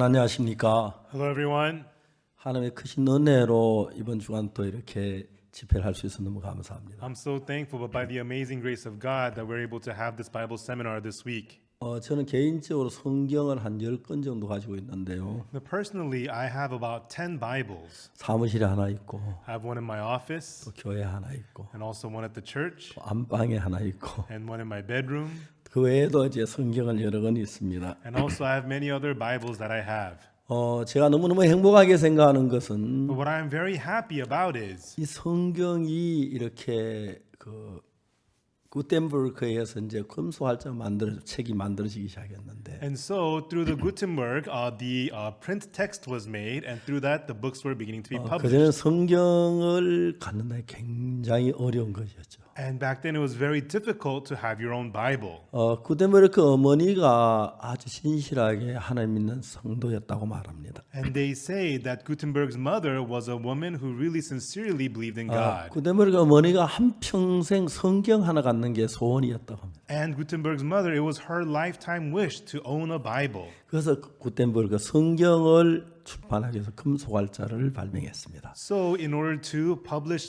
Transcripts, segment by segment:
여러분 안녕하십니까? Hello, everyone. 하나님의 크신 은혜로 이번 주간 또 이렇게 집회를 할 수 있어서 너무 감사합니다. I'm so thankful, but by the amazing grace of God, that we're able to have this Bible seminar this week. 저는 개인적으로 성경을 한 10권 정도 가지고 있는데요. Now, personally, I have about 10 Bibles. 사무실에 하나 있고 I have one in my office, 또 교회에 하나 있고 and also one at the church, 또 안방에 하나 있고 and one in my bedroom, 그 외에도 이제 성경을 여러 권 있습니다. and also I have many other Bibles that I have. 제가 너무너무 행복하게 생각하는 것은 But what I'm very happy about is 이 성경이 이렇게 구텐버그에 의해서 이제 금속활자가 책이 만들어지기 시작했는데 and so through the Gutenberg, the print text was made, and through that, the books were beginning to be published. 그전에는 성경을 갖는다 굉장히 어려운 것이었죠. And back then, it was very difficult to have your own Bible. 구텐버그 어머니가 아주 신실하게 하나님 믿는 성도였다고 말합니다. And they say that Gutenberg's mother was a woman who really sincerely believed in God. 구텐버그 어머니가 한 평생 성경 하나 갖는 게 소원이었다고 합니다. And Gutenberg's mother, it was her lifetime wish to own a Bible. 그래서 구텐버그 성경을 출판하기 위해서 금속활자를 발명했습니다. So in order to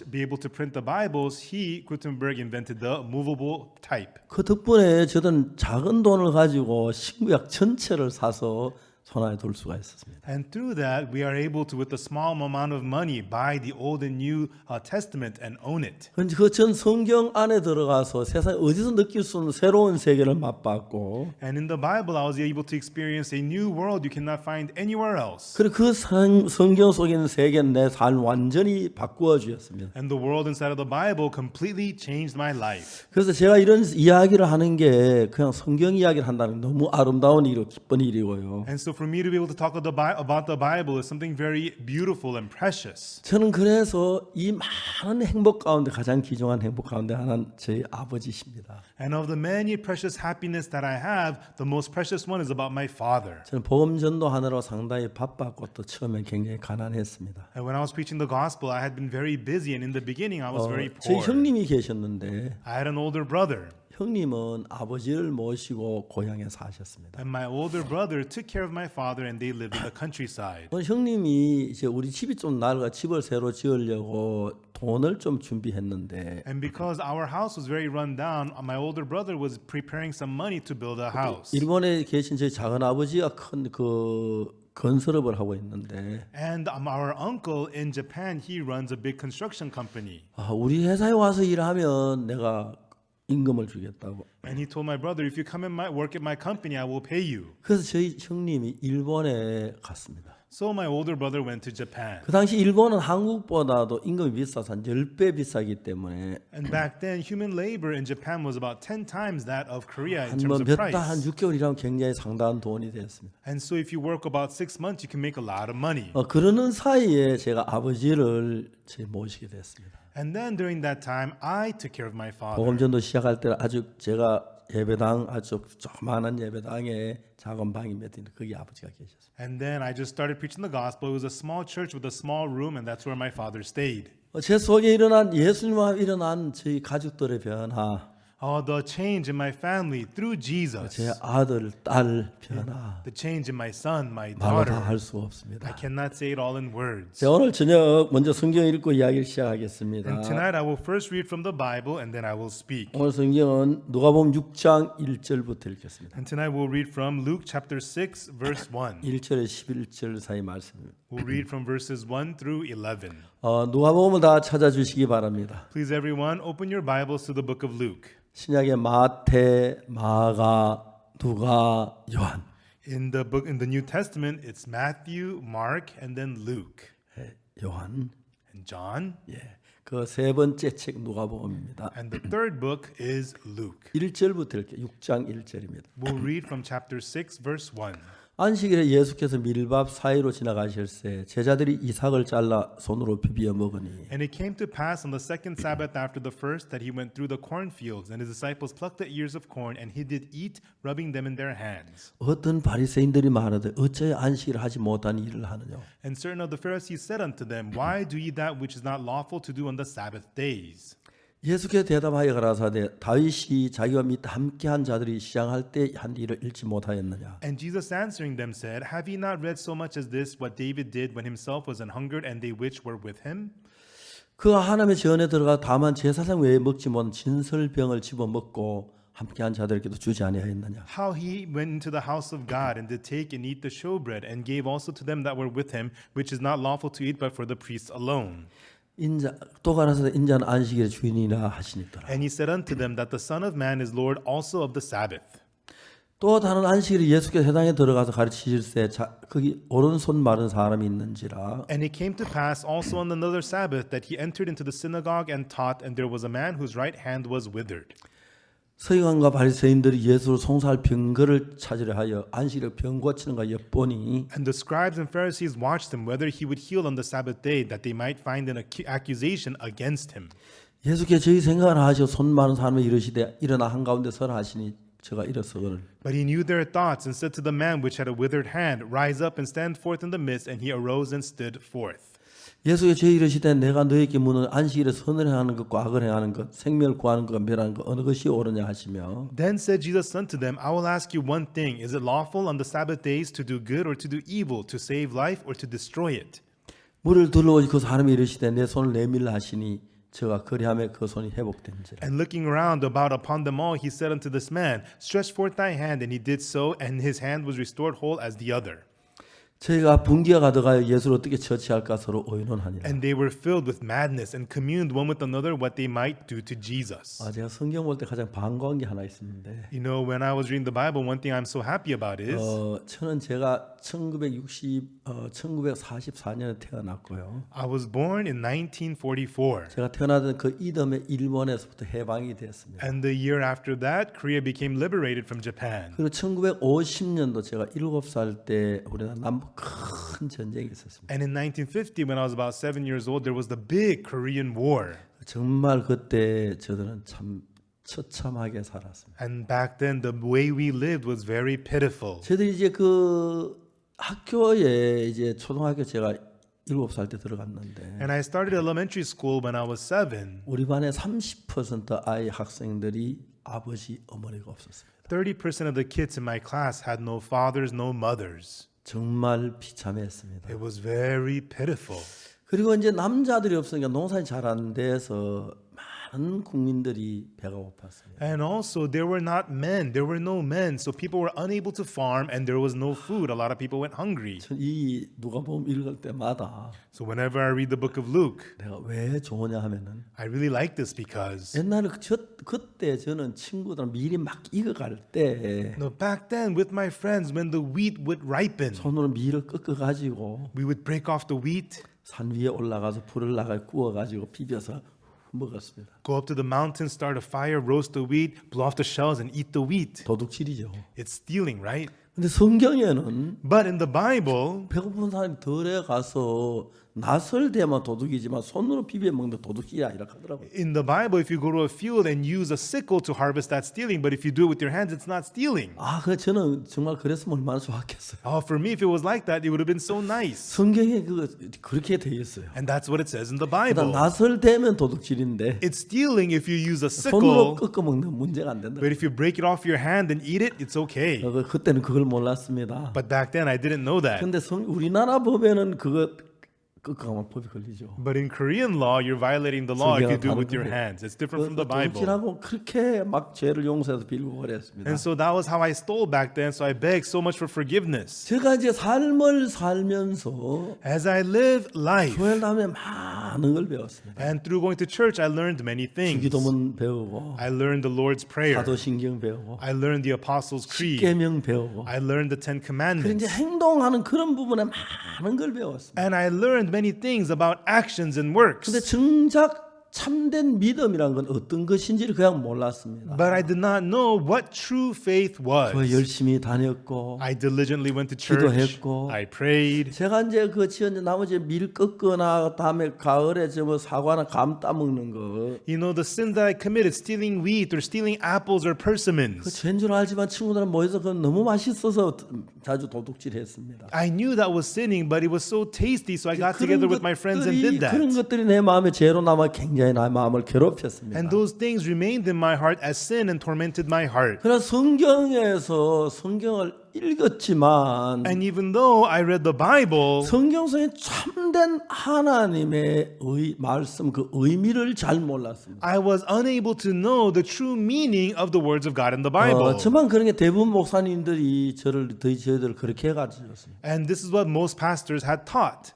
be able to print the Bibles, Gutenberg invented the movable type. 그 덕분에 저는 작은 돈을 가지고 신구약 전체를 사서 손안에 둘 수가 있었습니다. And through that, we are able to, with a small amount of money, buy the Old and New Testament and own it. 그 전 성경 안에 들어가서 세상 어디서 느낄 수 없는 새로운 세계를 맛봤고, And in the Bible, I was able to experience a new world you cannot find anywhere else. 그리고 그 성경 속에 있는 세계는 내 삶 완전히 바꾸어 주었습니다. And the world inside of the Bible completely changed my life. 그래서 제가 이런 이야기를 하는 게 그냥 성경 이야기를 한다는 게 너무 아름다운 일이고 기쁜 일이고요. And so for me to be able to talk about the Bible is something very beautiful and precious. 저는 그래서 이 많은 행복 가운데 가장 귀중한 행복 가운데 하나는 저희 아버지십니다. And of the many precious happiness that I have, the most precious one is about my father. 저는 복음 전도하느라 상당히 바빴고 또 처음에 굉장히 가난했습니다. And when I was preaching the gospel, I had been very busy, and in the beginning, I was very 저희 poor. 형님이 계셨는데 I had an older brother, 형님은 아버지를 모시고 고향에 사셨습니다. and my older brother took care of my father, and they lived in the countryside. 형님이 이제 우리 집이 좀 낡아 집을 새로 지으려고 돈을 좀 준비했는데 And because our house was very run down, my older brother was preparing some money to build a house. 일본에 계신 저희 작은 아버지가 큰 건설업을 하고 있는데 And our uncle in Japan, he runs a big construction company. 우리 회사에 와서 일하면 내가 임금을 주겠다고. And he told my brother, if you come and work at my company, I will pay you. 그래서 저희 형님이 일본에 갔습니다. So my older brother went to Japan. 그 당시 일본은 한국보다도 임금이 비싸서 한 10배 비싸기 때문에 And back then, human labor in Japan was about 10 times that of Korea in terms of 몇 달 한 price. 6개월 일하면 굉장히 상당한 돈이 되었습니다. And so if you work about 6 months, you can make a lot of money. 그러는 사이에 제가 아버지를 모시게 됐습니다. And then during that time, I took care of my father. 복음전도 시작할 때 아주 제가 예배당 아주 조그마한 예배당에 작은 방이 몇 있는데 거기 아버지가 계셨어요. And then I just started preaching the gospel. It was a small church with a small room, and that's where my father stayed. 제 속에 일어난 예수님과 일어난 저희 가족들의 변화, The change in my family through Jesus. 제 아들, 딸 변화 The change in my son, my 말로 daughter. 다 할 수 I 없습니다. cannot say it all in words. 자, 오늘 저녁 먼저 성경 읽고 이야기를 시작하겠습니다. And tonight I will first read from the Bible, and then I will speak. 오늘 성경은 누가복음 6장 1절부터 읽겠습니다. And tonight we'll read from Luke chapter 6, verse 1. 1절에 11절 사이 말씀입니다. We'll read from verses 1 through 11. 누가복음을 다 찾아주시기 바랍니다. Please, everyone, open your Bibles to the book of Luke. 신약의 마태, 마가, 누가, 요한. In the New Testament, it's Matthew, Mark, and then Luke. 요한. And John. 그 세 번째 책 누가복음입니다. And the third book is Luke. 1절부터 이렇게 6장 1절입니다. We'll read from chapter 6, verse 1. 안식일에 예수께서 밀밥 사이로 지나가실새 제자들이 이삭을 잘라 손으로 비비어 먹으니 And it came to pass on the second Sabbath after the first that he went through the cornfields, and his disciples plucked the ears of corn, and he did eat, rubbing them in their hands. 어떤 바리새인들이 말하되 어찌 안식일을 하지 못한 일을 하느냐. And certain of the Pharisees said unto them, Why do ye that which is not lawful to do on the Sabbath days? 예수께서 대답하여 가라사대 다윗이 자기와 및 함께한 자들이 시장할 때 한 일을 잃지 못하였느냐. And Jesus answering them said, Have ye not read so much as this, what David did when himself was an hungered, and they which were with him? 그가 하나님의 전에 들어가 다만 제사장 외에 먹지 못한 진설병을 집어 먹고 함께한 자들에게도 주지 아니하였느냐. How he went into the house of God and did take and eat the showbread, and gave also to them that were with him, which is not lawful to eat but for the priests alone. 인자 또 가라사대 인자는 안식일의 주인이라 하시니더라. And he said unto them that the Son of Man is Lord also of the Sabbath. 또 다른 안식일에 예수께서 회당에 들어가서 가르치실세 거기 오른손 마른 사람이 있는지라. And it came to pass also on another Sabbath that he entered into the synagogue and taught, and there was a man whose right hand was withered. 서기관과 바리새인들이 예수를 송사할 병거를 찾으려 하여 안식일에 병 고치는가 엿보니 And the scribes and Pharisees watched him whether he would heal on the Sabbath day, that they might find an accusation against him. 예수께서 저희 생각을 하시어 손 마른 사람에 이르시되 일어나 한가운데 서라 하시니 저가 일어서거늘. But he knew their thoughts and said to the man which had a withered hand, Rise up and stand forth in the midst. And he arose and stood forth. 예수께서 저희 이르시되 내가 너에게 묻는 안식일에 선을 행하는 것과 악을 행하는 것 생명을 구하는 것과 멸하는 것 어느 것이 옳으냐 하시며 Then said Jesus unto them, I will ask you one thing. Is it lawful on the Sabbath days to do good or to do evil, to save life or to destroy it? 물을 둘러오지 그 사람이 이르시되 내 손을 내밀라 하시니 저가 그리하며 그 손이 회복된지라. And looking round about upon them all, he said unto this man, Stretch forth thy hand. And he did so, and his hand was restored whole as the other. 저희가 분기가 가득하여 예수를 어떻게 처치할까 서로 의논하니라. And they were filled with madness and communed one with another what they might do to Jesus. 제가 성경 볼 때 가장 반가운 게 하나 있는데 You know, when I was reading the Bible, one thing I'm so happy about is 저는 제가 1944년에 태어났고요. I was born in 1944. 제가 태어나던 그 이듬해 일본에서부터 해방이 됐습니다. And the year after that, Korea became liberated from Japan. 그리고 1950년도 제가 7살 때 우리나라 남북 큰 전쟁이 있었습니다. And in 1950, when I was about 7 years old, there was the big Korean War. 정말 그때 저들은 참 처참하게 살았습니다. And back then, the way we lived was very pitiful. 저들이 이제 그 학교에 이제 초등학교 제가 7살 때 들어갔는데 And I started elementary school when I was 7. 우리 반에 30% 아이 학생들이 아버지 어머니가 없었습니다. 30% of the kids in my class had no fathers, no mothers. 정말 비참했습니다. It was very pitiful. 그리고 이제 남자들이 없으니까 농사이 잘 안 돼서 많은 국민들이 배가 고팠습니다. And also, there were not men. There were no men. So people were unable to farm and there was no food. A lot of people went hungry. 이 누가복음 읽을 때마다 So whenever I read the book of Luke, 내가 왜 좋으냐 하면은 I really like this because 옛날에 그때 저는 친구들 미리 막 익어갈 때 no, back then with my friends, when the wheat would ripen, 손으로 밀을 꺾어 가지고 we would break off the wheat, 산 위에 올라가서 불을 나가 구워 가지고 비벼서 먹었습니다. go up to the mountain, start a fire, roast the wheat, blow off the shells and eat the wheat. 도둑질이죠. It's stealing, right? 근데 성경에는 But in the Bible, 배고픈 사람이 덜에 가서 낫을 대면 도둑이지만 손으로 비벼 먹는 도둑질이 아니라 하더라고요. in the Bible, if you go to a field and use a sickle to harvest, that's stealing. But if you do it with your hands, it's not stealing. 그 저는 정말 그랬으면 얼마나 좋았겠어요. Oh, for me, if it was like that, it would have been so nice. 성경에 그렇게 돼 있어요. And that's what it says in the 그다음 Bible. 낫을 대면 도둑질인데 It's stealing if you use a 손으로 sickle, 꺾어 먹는 문제가 안 된다. but if you break it off your hand and eat it, it's okay. 그때는 그걸 몰랐습니다. But back then, I didn't know that. 근데 우리나라 보면은 그거 꺾어가면 법이 걸리죠. But in Korean law, you're violating the law if you do it with your 다른 hands. It's different from the Bible. 도둑질하고 그렇게 막 죄를 용서해서 빌고 그랬습니다. And so that was how I stole back then. So I begged so much for forgiveness. 제가 이제 삶을 살면서 As I live life, 교회를 다음에 많은 걸 배웠습니다. and through going to church, I learned many things. 주기도문 배우고 I learned the Lord's Prayer. 사도신경 배우고 I learned the Apostles' Creed. 십계명 배우고 I learned the Ten 그리고 Commandments. 이제 행동하는 그런 부분에 많은 걸 배웠습니다. And I learned many things about actions and works. 근데 정작 참된 믿음이란 건 어떤 것인지를 그냥 몰랐습니다. But I did not know what true faith 그 was. 열심히 다녔고 I diligently went to church. 기도했고 I prayed. 제가 이제 그 지은 나머지 밀 꺾거나 다음에 가을에 저 사과나 감 따먹는 거 You know, the sins that I committed, stealing wheat or stealing apples or 그 persimmons. 죄인 줄 알지만 친구들은 모여서 그 너무 맛있어서 자주 도둑질했습니다. I knew that was sinning, but it was so tasty, so I got together with my friends and did 그런 that. 것들이 내 마음에 죄로 남아 굉장히 게 나의 마음을 괴롭혔습니다. And those things remained in my heart as sin and tormented my heart. 그러나 성경에서 성경을 읽었지만 And even though I read the Bible, 성경 속에 참된 하나님의 말씀 그 의미를 잘 몰랐습니다. I was unable to know the true meaning of the words of God in the Bible. 저만 그런 게 대부분 목사님들이 저희들을 그렇게 해가지고였습니다. And this is what most pastors had taught.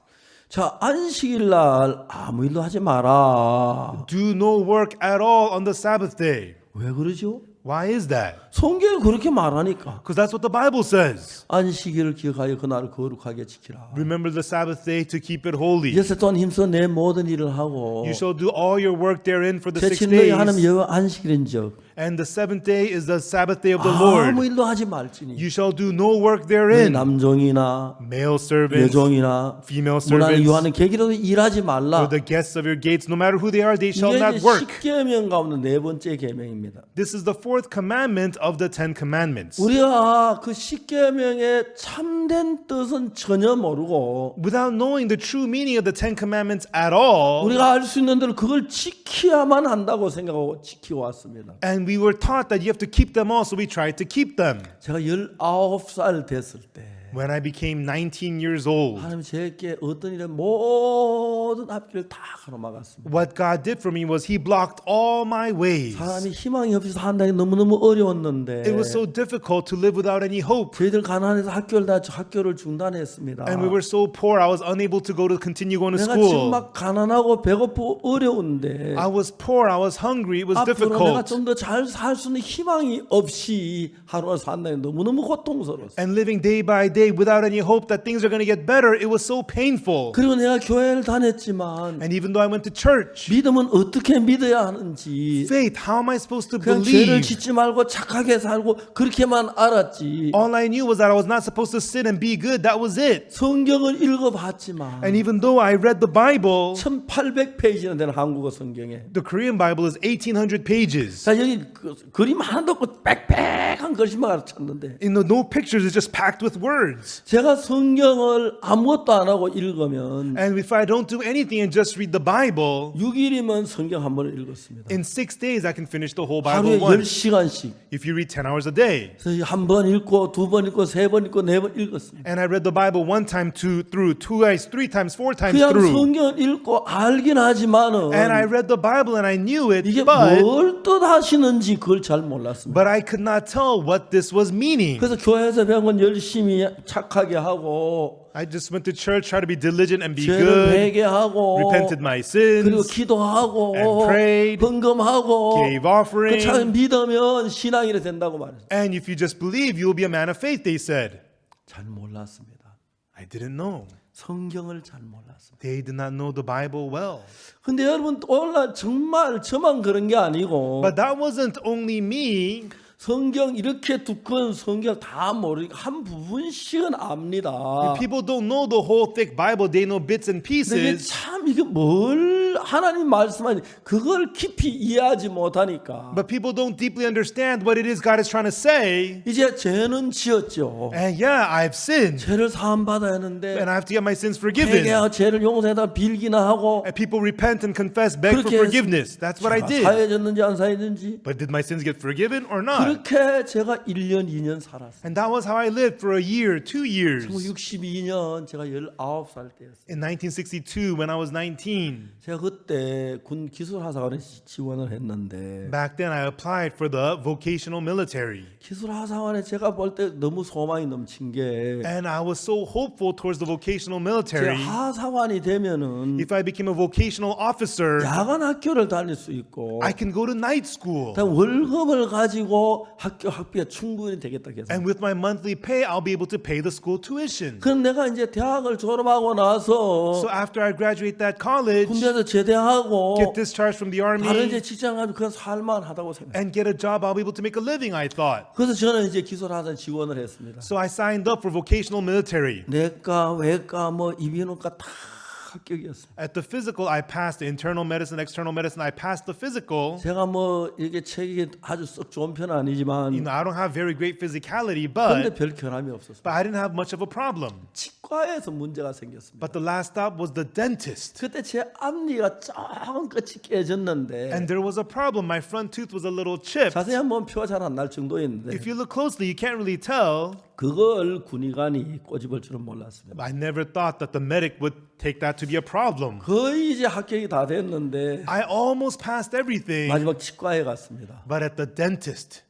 자, 안식일 날 아무 일도 하지 마라. Do no work at all on the Sabbath day. 왜 그러죠? Why is that? 성경이 그렇게 말하니까. Because that's what the Bible says. 안식일을 기억하여 그날을 거룩하게 지키라. Remember the Sabbath day to keep it holy. 이제 또한 힘써 내 모든 일을 하고 You shall do all your work therein for the 6 제칠 너희 하나님 days. 여호와 안식일인즉 And the seventh day is the Sabbath day of the Lord. 아무 일도 하지 말지니 You shall do no work 너희 therein. 남종이나 Male servants, 여종이나 female 문 안에 servants, 유하는 객이라도 일하지 말라. or the guests of your gates, no matter who they are, they shall 이게 not work. 십계명 가운데 네 번째 계명입니다. This is the fourth commandment of the 10 commandments. 우리가 그 십계명의 참된 뜻은 전혀 모르고 Without knowing the true meaning of the 10 commandments at all, 우리가 알 수 있는 대로 그걸 지켜야만 한다고 생각하고 지키고 왔습니다. and we were taught that you have to keep them all, so we tried to keep them. 제가 19살 됐을 때 When I became 19 years old, 하나님 제게 어떤 일에 모든 앞길을 다 가로막았습니다. what God did for me was He blocked all my ways. 사람이 희망이 없어서 한다니 너무너무 어려웠는데 It was so difficult to live without any hope. 저희들 가난해서 학교를 중단했습니다. And we were so poor, I was unable to continue going to 내가 지금 school. 막 가난하고 배고프고 어려운데 I was poor, I was hungry, it was 앞으로 내가 difficult. 좀 더 잘 살 수 있는 희망이 없이 하루하루 산다니 너무너무 고통스러웠어요. And living day by day without any hope that things are going to get better, it was so painful. 그리고 내가 교회를 다녔지만 And even though I went to church, 믿음은 어떻게 믿어야 하는지 faith, how am I supposed to 그냥 죄를 believe? 짓지 말고 착하게 살고 그렇게만 알았지. All I knew was that I was not supposed to sin and be good. That was it. 성경을 읽어봤지만 And even though I read the Bible, 1800페이지나 되는 한국어 성경에 the Korean Bible is 1800 pages. 자 여기 그림 하나도 없고 빽빽한 글씨만 찾는데 In the no pictures, it's just packed with words. 제가 성경을 아무것도 안 하고 읽으면 And if I don't do anything and just read the Bible, 6일이면 성경 한 번을 읽었습니다. in 6 days I can finish the whole 하루에 Bible once. 10시간씩. If you read 10 hours a day. 그래서 한 번 읽고 두 번 읽고 세 번 읽고 네 번 읽었습니다. And I read the Bible one time, two times, 3 times, 4 times 그냥 through. 성경을 읽고 알긴 하지만은 And I read the Bible and I knew it, 이게 but 뭘 뜻하시는지 그걸 잘 몰랐습니다. I could not tell what this was meaning. 그래서 교회에서 배운 건 열심히 착하게 하고 I just went to church, tried to be diligent and be 죄를 good, 회개하고 repented my 그리고 sins, 기도하고 and prayed, 헌금하고 gave offering. 참 믿으면 신앙인이 된다고 말했어요. And if you just believe, you will be a man of faith, they said. 잘 몰랐습니다. I didn't know. 성경을 잘 몰랐습니다. They did not know the Bible well. 근데 여러분 오늘날 정말 저만 그런 게 아니고 But that wasn't only me. 성경 이렇게 두꺼운 성경 다 모르니까 한 부분씩은 압니다. People don't know the whole thick Bible. They know bits and 근데 이게 pieces. 참 이게 뭘 하나님 말씀하니 그걸 깊이 이해하지 못하니까 But people don't deeply understand what it is God is trying to say. 이제 죄는 지었죠. And yeah, I've sinned. 죄를 사함 받아야 하는데 And I have to get my sins forgiven. 회개하고 죄를 용서해다 빌기나 하고 And people repent and confess, beg for 그렇게 forgiveness. That's what I did. 사해졌는지 안 사해졌는지 But did my sins get forgiven or not? 그렇게 제가 1년 2년 살았어요. And that was how I lived for a year, 2 years. 1962년 제가 19살 때였어요. In 1962, when I was 19, 제가 그때 군 기술하사관에 지원을 했는데 back then I applied for the vocational military. 기술하사관에 제가 볼 때 너무 소망이 넘친 게 And I was so hopeful towards the vocational 제 military. 하사관이 되면은 If I became a vocational officer, 야간 학교를 다닐 수 있고 I can go to night school. 월급을 가지고 학비가 충분히 되겠다 해서 And with my monthly pay, I'll be able to pay the school tuition. 그럼 내가 이제 대학을 졸업하고 나서 So after I graduate that college, 군대에서 제대하고 get discharged from the 다른 army, 이제 직장 가면 그냥 살만하다고 생각. and get a job, I'll be able to make a living, I thought. 그래서 저는 이제 기술하사 지원을 했습니다. So I signed up for vocational military. 내과, 외과, 뭐 이비인후과 다 합격이었습니다. At the physical, I passed the internal medicine, external medicine. I passed the physical. 제가 뭐 이게 체격이 아주 썩 좋은 편은 아니지만 I don't have very great physicality, 근데 but 별 결함이 없었어요. I didn't have much of a problem. 치과에서 문제가 생겼습니다. But the last stop was the dentist. 그때 제 앞니가 조금 끝이 깨졌는데 And there was a problem. My front tooth was a little chipped. 자세히 한번 표가 잘 안 날 정도였는데 If you look closely, you can't really tell. 그걸 군의관이 꼬집을 줄은 몰랐습니다. I never thought that the medic would take that to be a problem. 거의 이제 합격이 다 됐는데 I almost passed everything, 마지막 치과에 갔습니다. but at the dentist,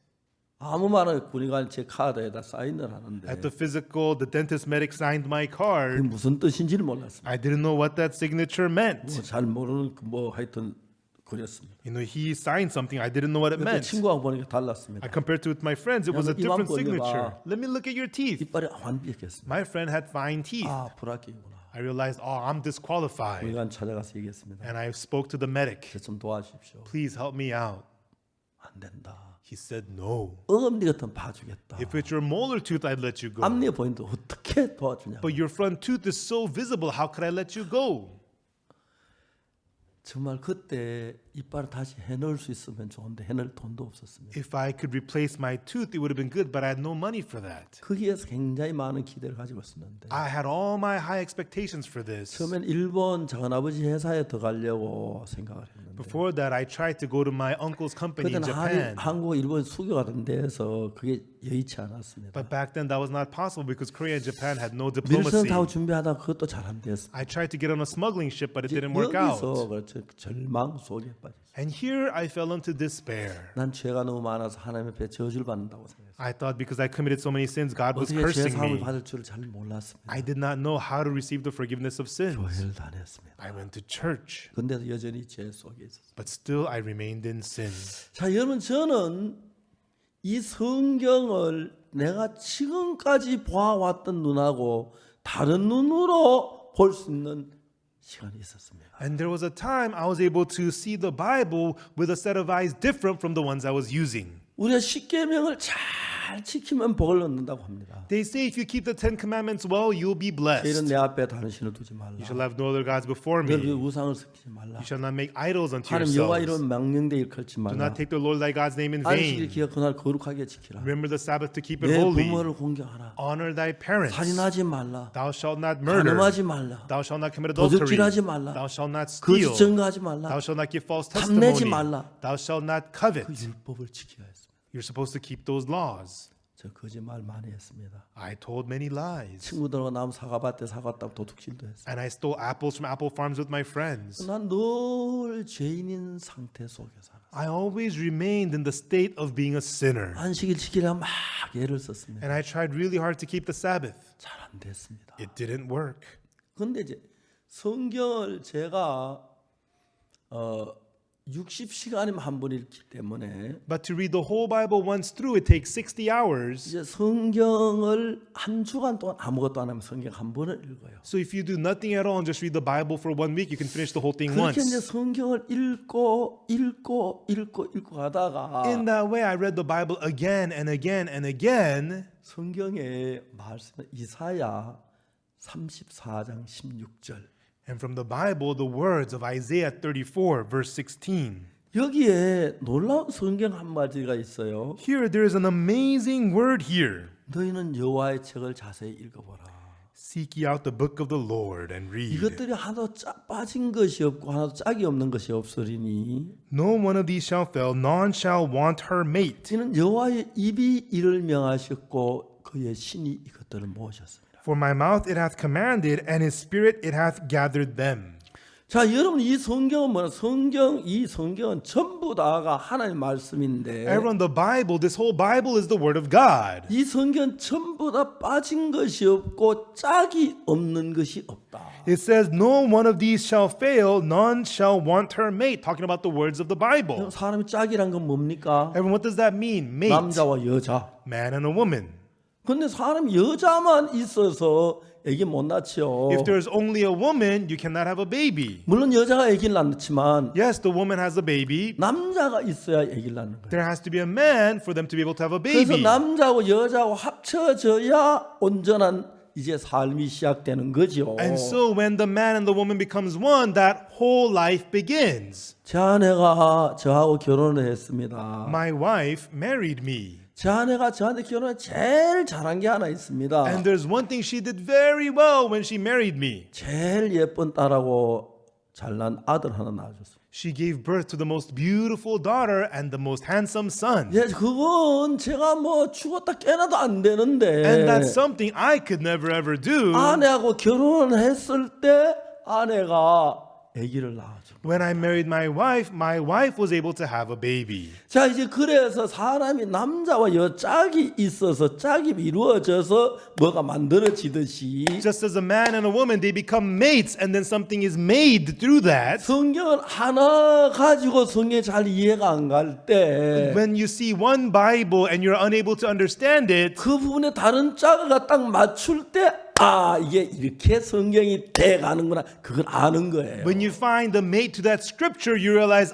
아무 말 없이 군의관이 제 카드에다 사인을 하는데 at the physical, the dentist medic signed my 그게 card. 무슨 뜻인지를 몰랐습니다. I didn't know what that signature meant. 뭐 잘 모르는 뭐 하여튼 그랬습니다. He signed something. I didn't know what it 그때 meant. 친구하고 보니까 달랐습니다. I compared to with my friends. It was a 야, 너 이만 different 벌려봐. signature. Let me look at your teeth. 이빨이 완벽했습니다. My friend had fine teeth. 아 불합격이구나. I realized, I'm disqualified. 군의관 찾아가서 얘기했습니다. And I spoke to the medic. 저 좀 도와주십시오. Please help me out. 안 된다. He said, no. 어금니 같은 봐주겠다. If it's your molar tooth, I'd let you go. 앞니에 보이는데 어떻게 도와주냐. But your front tooth is so visible. How could I let you go? 정말 그때 이빨을 다시 해놓을 수 있으면 좋은데 해놓을 돈도 없었습니다. If I could replace my tooth, it would have been good, but I had no money for that. 거기에서 굉장히 많은 기대를 가지고 있었는데 I had all my high expectations for this. 처음엔 일본 작은아버지 회사에 들어가려고 생각을 했는데 Before that, I tried to go to my uncle's company in 그때는 Japan. 한국, 일본 수교가 된 데서 그게 여의치 않았습니다. But back then, that was not possible because Korea and Japan had no 밀선 diplomacy. 타고 준비하다 그것도 잘 안 됐습니다. I tried to get on a smuggling ship, but it didn't work out. 여기서 그렇죠. 절망 속에 빠졌어요. And here I fell into despair. 난 죄가 너무 많아서 하나님 앞에 저주를 받는다고 생각했어요. I thought because I committed so many sins, God was 어떻게 죄 cursing 사함을 me. 받을 줄을 잘 몰랐습니다. I did not know how to receive the forgiveness of sins. 교회를 다녔습니다. I went to church, 근데도 여전히 죄 속에 있었어요. but still I remained in sin. 자, 여러분 저는 이 성경을 내가 지금까지 보아왔던 눈하고 다른 눈으로 볼 수 있는 시간이 있었습니다. And there was a time I was able to see the Bible with a set of eyes different from the ones I was using. 우리가 십계명을 잘 지키면 복을 얻는다고 합니다. They say if you keep the Ten Commandments well, you'll be 이런 blessed. 내 앞에 다른 신을 두지 말라. You shall have no other gods before 너희 me. 우상을 섬기지 말라. You shall not make idols unto 하나님 여호와 yourselves. 이름 망령되 일컬지 Do 말라. not take the Lord thy God's name in 안식일 vain. 기억 그날 거룩하게 지키라. Remember the Sabbath to keep it 내 holy. 부모를 공경하라. Honor thy parents. 살인하지 말라. Thou shalt not murder. 간음하지 말라. Thou shalt not commit adultery. 도둑질하지 말라. Thou shalt not steal. 거짓 증거하지 말라. Thou shalt not give false 탐내지 testimony. 말라. Thou shalt not covet. 그 율법을 지켜야 했습니다. You're supposed to keep those laws. 저 거짓말 많이 했습니다. I told many lies. 친구들하고 나무 사과밭에 사과따고 도둑질도 했어요. And I stole apples from apple farms with my friends. 난 늘 죄인인 상태 속에 살았어요. I always remained in the state of being a sinner. 안식일 지키려면 막 애를 썼습니다. And I tried really hard to keep the Sabbath. 잘 안 됐습니다. It didn't work. 근데 이제 성경을 제가 60시간이면 한 번 읽기 때문에 But to read the whole Bible once through, it takes 60 hours. 이제 성경을 한 주간 동안 아무것도 안 하면 성경 한 번을 읽어요. So if you do nothing at all and just read the Bible for 1 week, you can finish the whole thing 그렇게 이제 once. 성경을 읽고 가다가 In that way, I read the Bible again and again and again. 성경의 말씀 이사야 34장 16절 And from the Bible, the words of Isaiah 34, verse 16. 여기에 놀라운 성경 한마디가 있어요. Here, there is an amazing word here. 너희는 여호와의 책을 자세히 읽어보라. Seek ye out the book of the Lord and read. 이것들이 하나도 빠진 것이 없고 하나도 짝이 없는 것이 없으리니 No one of these shall fail, none shall want her mate. 이는 여호와의 입이 이를 명하셨고 그의 신이 이것들을 모으셨습니다. For my mouth it hath commanded, and his spirit it hath gathered them. 자, 여러분 이 성경은 뭐냐? 이 성경은 전부 다가 하나님의 말씀인데 Everyone, the Bible, this whole Bible is the word of God. 이 성경은 전부 다 빠진 것이 없고 짝이 없는 것이 없다. It says, no one of these shall fail, none shall want her mate. Talking about the words of the Bible. 사람이 짝이란 건 뭡니까? Everyone, what does that mean? Mate, 남자와 여자. man and a woman. 근데 사람이 여자만 있어서 애기 못 낳죠. If there's only a woman, you cannot have a baby. 물론 여자가 애기를 낳지만 Yes, the woman has a baby. 남자가 있어야 애기를 낳는 거예요. There has to be a man for them to be able to have a 그래서 baby. 남자하고 여자하고 합쳐져야 온전한 이제 삶이 시작되는 거죠. And so when the man and the woman becomes one, that whole life begins. 제 아내가 저하고 결혼을 했습니다. My wife married me. 제 아내가 저한테 결혼을 제일 잘한 게 하나 있습니다. And there's one thing she did very well when she married me. 제일 예쁜 딸하고 잘난 아들 하나 낳아줬어요. She gave birth to the most beautiful daughter and the most handsome son. 예, 그건 제가 뭐 죽었다 깨나도 안 되는데 And that's something I could never ever do. 아내하고 결혼했을 때 아내가 아기를 낳아줘. When I married my wife was able to have a baby. 자, 이제 그래서 사람이 남자와 짝이 있어서 짝이 이루어져서 뭐가 만들어지듯이 Just as a man and a woman, they become mates and then something is made through that. 성경은 하나 가지고 성경이 잘 이해가 안 갈 때 When you see one Bible and you're unable to understand it, 그 부분에 다른 짝을 딱 맞출 때 이게 이렇게 성경이 돼가는구나 그걸 아는 거예요. when you find the mate to that scripture, you realize,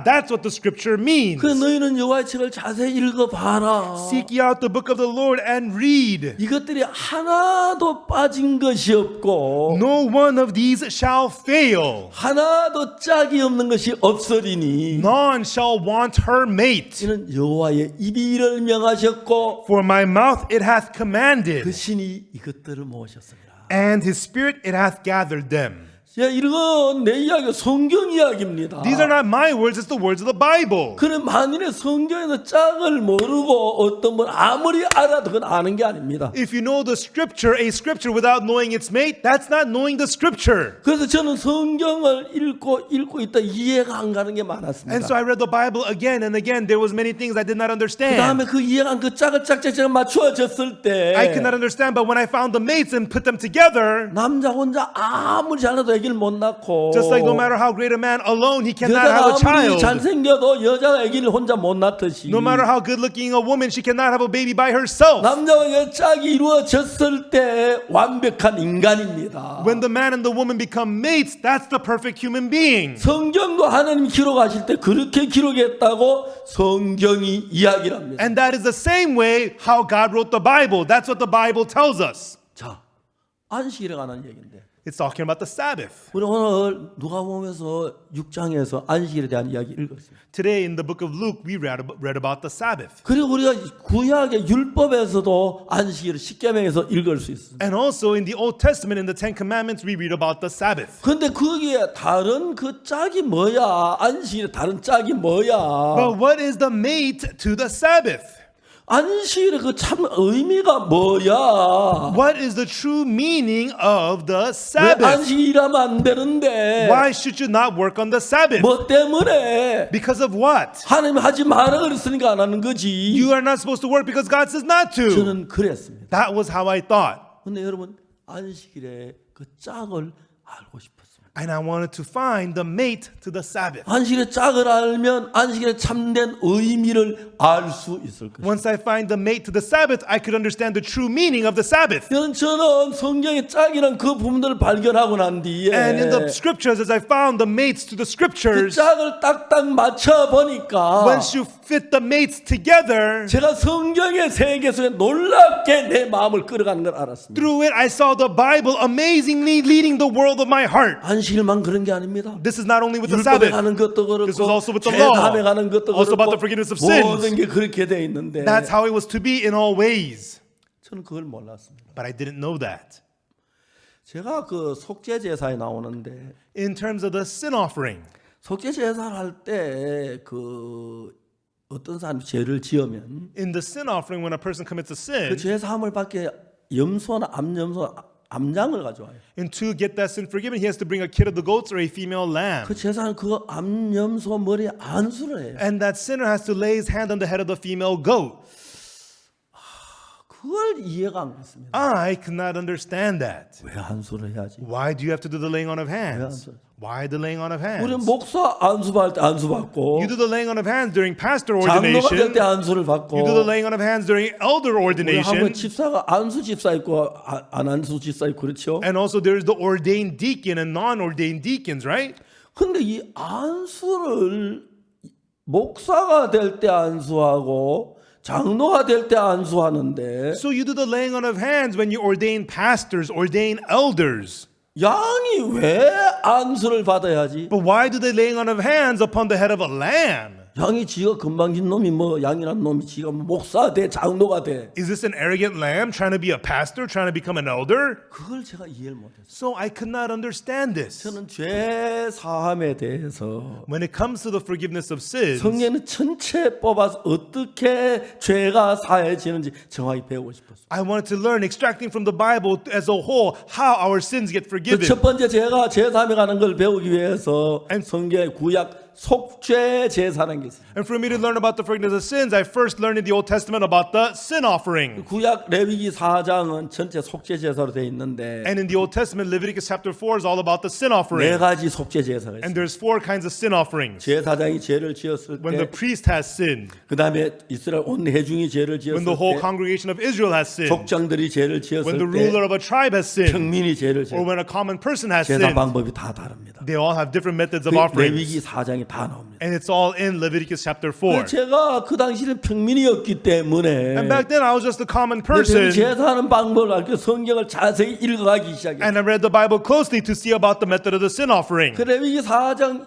that's what the scripture means. 그 너희는 여호와의 책을 자세히 읽어봐라. Seek ye out the book of the Lord and read. 이것들이 하나도 빠진 것이 없고 No one of these shall fail. 하나도 짝이 없는 것이 없으리니 None shall want her mate. 이는 여호와의 입이 이를 명하셨고 For my mouth it hath commanded, 그 신이 이것들을 모으셨습니다. and his spirit it hath gathered them. 이건 내 이야기가 성경 이야기입니다. These are not my words, it's the words of the Bible. 그래 만일에 성경에서 짝을 모르고 어떤 분 아무리 알아도 그건 아는 게 아닙니다. If you know the scripture, a scripture without knowing its mate, that's not knowing the scripture. 그래서 저는 성경을 읽고 있다 이해가 안 가는 게 많았습니다. And so I read the Bible again and again. There was many things I did not 그 understand. 다음에 그 이해가 그 짝을 짝짝짝 맞추어졌을 때 I could not understand, but when I found the mates and put them together, 남자 혼자 아무리 잘해도 애기를 못 낳고 just like no matter how great a man alone, he cannot 여자가 have a 아무리 child. 잘생겨도 여자가 애기를 혼자 못 낳듯이 No matter how good looking a woman, she cannot have a baby by herself. 남자와 여자 짝이 이루어졌을 때 완벽한 인간입니다. When the man and the woman become mates, that's the perfect human being. 성경도 하나님 기록하실 때 그렇게 기록했다고 성경이 이야기를 합니다. And that is the same way how God wrote the Bible. That's what the Bible tells us. 자, 안식일에 관한 얘기인데 It's talking about the Sabbath. 우리 오늘 누가복음에서 6장에서 안식일에 대한 이야기 읽었어요. Today in the book of Luke, we read about the Sabbath. 그리고 우리가 구약의 율법에서도 안식일을 십계명에서 읽을 수 있어요. And also in the Old Testament, in the Ten Commandments, we read about the Sabbath. 근데 거기에 다른 그 짝이 뭐야? 안식일에 다른 짝이 뭐야? But what is the mate to the Sabbath? 안식일의 그 참 의미가 뭐야? What is the true meaning of the 왜 Sabbath? 안식일 일하면 안 되는데? Why should you not work on the Sabbath? 뭐 때문에? Because of what? 하나님 하지 마라 그랬으니까 안 하는 거지. You are not supposed to work because God says not to. 저는 그랬습니다. That was how I thought. 근데 여러분 안식일의 그 짝을 알고 싶었습니다. And I wanted to find the mate to the Sabbath. 안식일의 짝을 알면 안식일의 참된 의미를 알 수 있을 것입니다. Once I find the mate to the Sabbath, I could understand the true meaning of the Sabbath. 저는 성경의 짝이란 그 부분들을 발견하고 난 뒤에 And in the scriptures, as I found the mates to the 그 scriptures, 짝을 딱딱 맞춰 보니까 once you fit the mates together, 제가 성경의 세계 속에 놀랍게 내 마음을 끌어가는 걸 알았습니다. through it I saw the Bible amazingly leading the world of my heart. 안식일만 그런 게 아닙니다. This is not only with the 율법에 Sabbath. 가는 것도 This was 그렇고 also with the law. 죄담에 가는 것도 Also about 그렇고 the forgiveness of sins. 모든 게 그렇게 돼 있는데 That's how it was to be in all ways. 저는 그걸 몰랐습니다. But I didn't know that. 제가 그 속죄 제사에 나오는데 In terms of the sin offering, 속죄 제사를 할 때 그 어떤 사람이 죄를 지으면 in the sin offering, when a person commits a 그 sin, 죄 사함을 받게 염소나 암염소 암장을 가져와요. and to get that sin forgiven, he has to bring a kid of the goats or a female lamb. 그 제사는 그 암염소 머리에 안수를 해요. And that sinner has to lay his hand on the head of the female goat. 그걸 이해가 안 갔습니다. I could not understand that. 왜 안수를 해야지? Why do you have to do the laying on of hands? Why the laying on of 우리 hands? 목사 안수 받을 때 안수 받고 You do the laying on of hands during pastor 장로가 될 ordination. 때 안수를 받고 You do the laying on of hands during elder 우리 한번 ordination. 집사가 안수 집사 있고 안 안수 집사 있고 그렇죠? And also there's the ordained deacon and non-ordained deacons, right? 근데 이 안수를 목사가 될 때 안수하고 장로가 될 때 안수하는데 So you do the laying on of hands when you ordain pastors, ordain elders. 양이 왜 안수를 받아야지? But why do they laying on of hands upon the head of a lamb? 양이 지가 건방진 놈이 뭐 양이란 놈이 지가 뭐 목사 돼 장로가 돼. Is this an arrogant lamb trying to be a pastor, trying to become an elder? 그걸 제가 이해를 못했어요. So I could not understand this. 저는 죄 사함에 대해서 When it comes to the forgiveness of sins, 성경은 전체 뽑아서 어떻게 죄가 사해지는지 정확히 배우고 싶었어요. I wanted to learn, extracting from the Bible as a whole, how our sins get forgiven. 첫 번째 제가 죄 사함에 가는 걸 배우기 위해서 성경의 구약 속죄 제사라는 게 있어요. And for me to learn about the forgiveness of sins, I first learned in the Old Testament about the sin offering. 구약 레위기 4장은 전체 속죄 제사로 되어 있는데 And in the Old Testament, Leviticus chapter 4 is all about the sin 네 offering. 가지 속죄 제사가 And 있어요. there's 4 kinds of sin offerings. 제사장이 죄를 지었을 When the 때, priest has sinned, 그 다음에 이스라엘 온 회중이 죄를 when 지었을 the whole 때, congregation of Israel has sinned, 족장들이 죄를 when 지었을 the 때, ruler of a tribe has sinned, 평민이 죄를 or 지었을 when a common person has 때 제사 sinned. 방법이 다 다릅니다. They all have different methods of 그 offerings. 레위기 4장이 다 나옵니다. And it's all in Leviticus chapter 4. 제가 그 당시는 평민이었기 때문에 And back then I was just a common 그 person. 제사하는 방법을 알고 성경을 자세히 읽어가기 시작했어요. And I read the Bible closely to see about the method of the sin offering. 그 레위기 4장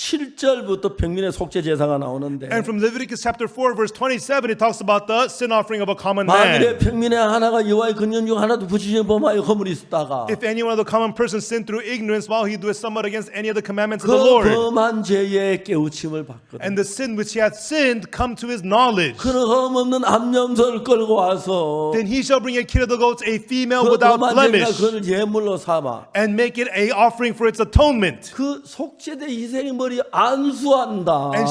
27절부터 평민의 속죄 제사가 나오는데 And from Leviticus chapter 4 verse 27 it talks about the sin offering of a common 만일에 man. 평민의 하나가 여호와의 권면 중 하나도 부지지 범하여 허물이 있었다가 If any one of the common persons sinned through ignorance while he doeth somewhat against any of the commandments of 그 the Lord, 범한 죄에 깨우침을 받거든. and the sin which he hath sinned come to his knowledge, 그는 흠없는 암염소를 끌고 와서 then he shall bring a kid of the goats, a female 그 without 범한 죄가 blemish, 그를 예물로 삼아 and make it a offering for its atonement. 그 속죄된 희생의 머리 안수한다. And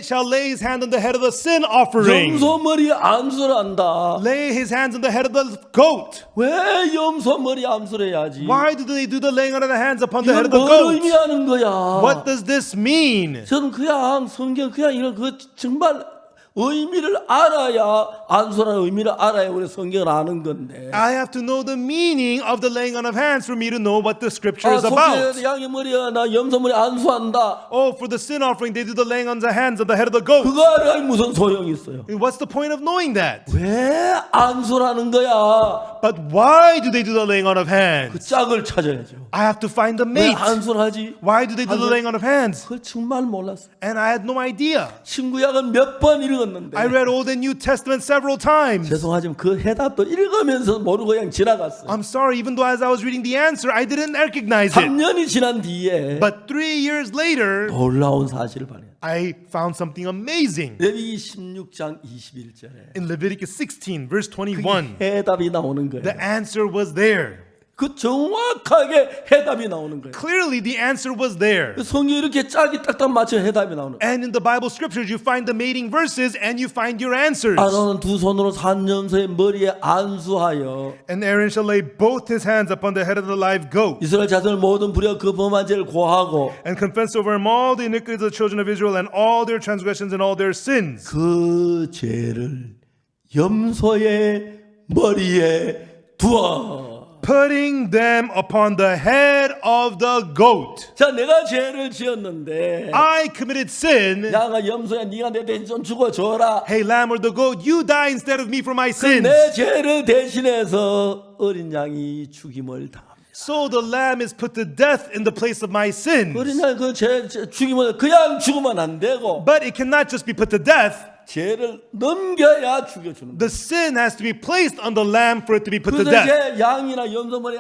shall lay his hand on the head of the sin offering. 염소 머리 안수를 한다. Lay his hands on the head of the goat. 왜 염소 머리 안수를 해야지? Why do they do the laying on of the hands upon the head 이건 of the 뭘 goat? 의미하는 거야? What does this mean? 저는 그냥 성경 그냥 이런 그 정말 의미를 알아야 안수라는 의미를 알아야 우리 성경을 아는 건데. I have to know the meaning of the laying on of hands for me to know what the scripture is 속죄 about. 양의 머리야 나 염소 머리 안수한다. Oh, for the sin offering, they do the laying on the hands of the head of the goat. 그거 알아야 무슨 소용이 있어요? What's the point of knowing that? 왜 안수라는 거야? But why do they do the laying on of 그 hands? 짝을 찾아야죠. I have to find the 왜 mate. 안수를 하지? Why do they do the laying on of hands? 그걸 정말 몰랐어. And I had no idea. 친구약은 몇 번 읽었는데. I read Old and New Testament several times. 죄송하지만 그 해답도 읽으면서 모르고 그냥 지나갔어요. I'm sorry, even though as I was reading the answer, I didn't recognize it. 3년이 지난 뒤에 But 3 years later, 놀라운 사실을 발견해요. I found something amazing. 레위기 16장 21절에 In Leviticus 16, verse 21, 해답이 나오는 거예요. the answer was there. 그 정확하게 해답이 나오는 거예요. Clearly, the answer was there. 성경이 이렇게 짝이 딱딱 맞춰 해답이 나오는 거예요. And in the Bible scriptures, you find the mating verses and you find your answers. 아론은 두 손으로 산염소의 머리에 안수하여 And Aaron shall lay both his hands upon the head of the live goat 이스라엘 자손을 모든 불의와 그 범한 죄를 고하고 and confess over him all the iniquities of the children of Israel and all their transgressions and all their sins. 그 죄를 염소의 머리에 두어. Putting them upon the head of the goat. 자, 내가 죄를 지었는데 I committed sin. 양아 염소야 네가 내 대신 좀 죽어줘라. Hey, lamb or the goat, you die instead of me for my 그 sins. 내 죄를 대신해서 어린 양이 죽임을 당합니다. So the lamb is put to death in the place of my sins. 어린 양 그 죄 죽이면 그냥 죽으면 안 되고 But it cannot just be put to death. 죄를 넘겨야 죽여주는 거예요. The sin has to be placed on the lamb for it to be put to 그래서 death. 이제 양이나 염소머리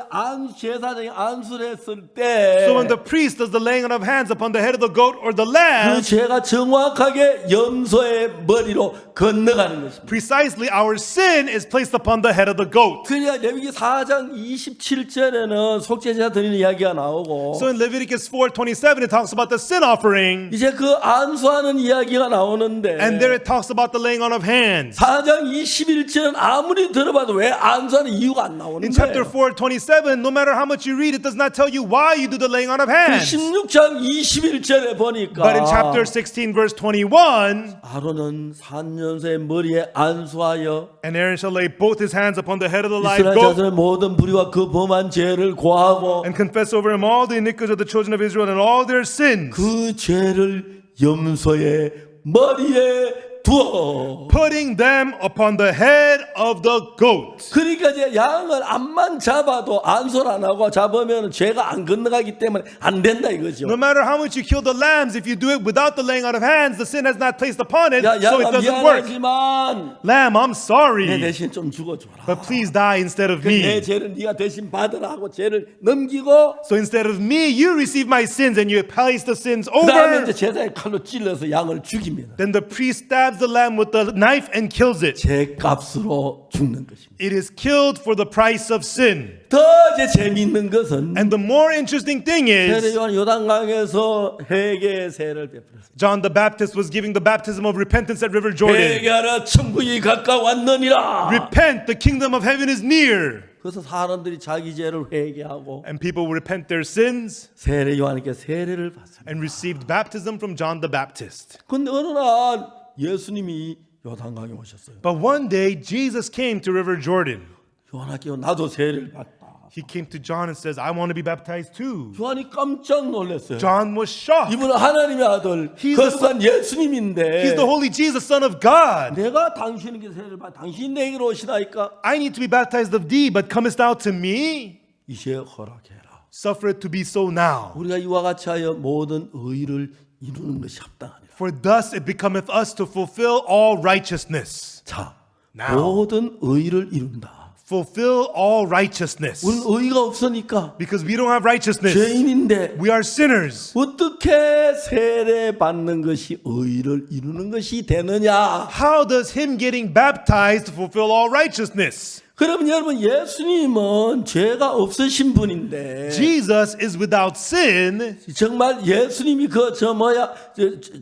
제사장이 안수를 했을 때 So when the priest does the laying on of hands upon the head of the goat or the 그 lamb, 죄가 정확하게 염소의 머리로 건너가는 것입니다. precisely our sin is placed upon the head of the goat. 그러니까 레위기 4장 27절에는 속죄제사 드리는 이야기가 나오고 So in Leviticus 4:27 it talks about the sin offering, 이제 그 안수하는 이야기가 나오는데 and there it talks about the laying on of hands. 4장 21절은 아무리 들어봐도 왜 안수하는 이유가 안 나오는 In chapter 거예요. 4:27, no matter how much you read, it does not tell you why you do the laying on of 그 hands. 16장 21절에 보니까 But in chapter 16, verse 21, 아론은 산년소의 머리에 안수하여 and Aaron shall lay both his hands upon the head of the live 이스라엘 goat 자손의 모든 불의와 그 범한 죄를 고하고 and confess over him all the iniquities of the children of Israel and all their sins. 그 죄를 염소의 머리에 두어. putting them upon the head of the goat. 그러니까 이제 양을 암만 잡아도 안솔 안 하고 잡으면 죄가 안 건너가기 때문에 안 된다 이거죠. No matter how much you kill the lambs, if you do it without the laying out of hands, the sin has not placed upon it, 야, so it 양아 doesn't work. 미안하지만 Lamb, I'm 내 sorry, 대신 좀 죽어줘라. but please die instead of 내 me. 죄를 네가 대신 받으라 하고 죄를 넘기고 So instead of me, you receive my sins and you place the sins 그 다음에 over. 이제 제사의 칼로 찔러서 양을 죽입니다. Then the priest stabs the lamb with the knife and kills it. 죄값으로 죽는 것입니다. It is killed for the price of sin. 더 이제 재미있는 것은 And the more interesting thing 세례 is, 요한 요단강에서 회개의 세를 베풀었습니다. John the Baptist was giving the baptism of repentance at River Jordan. 회개하라 천국이 가까웠느니라. Repent, the kingdom of heaven is near. 그래서 사람들이 자기 죄를 회개하고 And people will repent their sins 세례 요한에게 세례를 받습니다. and received baptism from John the Baptist. 근데 어느 날 예수님이 요단강에 오셨어요. But one day, Jesus came to River Jordan. 요한에게 나도 세례를 받다. He came to John and says, I want to be baptized too. 요한이 깜짝 놀랐어요. John was shocked. 이분은 하나님의 아들, He's 거룩한 He's 예수님인데 the holy Jesus, Son of God. 내가 당신에게 세례를 받, 당신 내게로 오시나이까? I need to be baptized of thee, but comest thou to me? 이제 허락해라. Suffer it to be so now. 우리가 이와 같이 하여 모든 의를 이루는 것이 합당하니라. For thus it becometh us to fulfill all righteousness. 자, Now. 모든 의를 이룬다. Fulfill all righteousness. 우리는 의가 없으니까 Because we don't have righteousness. 죄인인데 We are sinners. 어떻게 세례 받는 것이 의를 이루는 것이 되느냐? How does him getting baptized fulfill all righteousness? 그러면 여러분 예수님은 죄가 없으신 분인데 Jesus is without sin, 정말 예수님이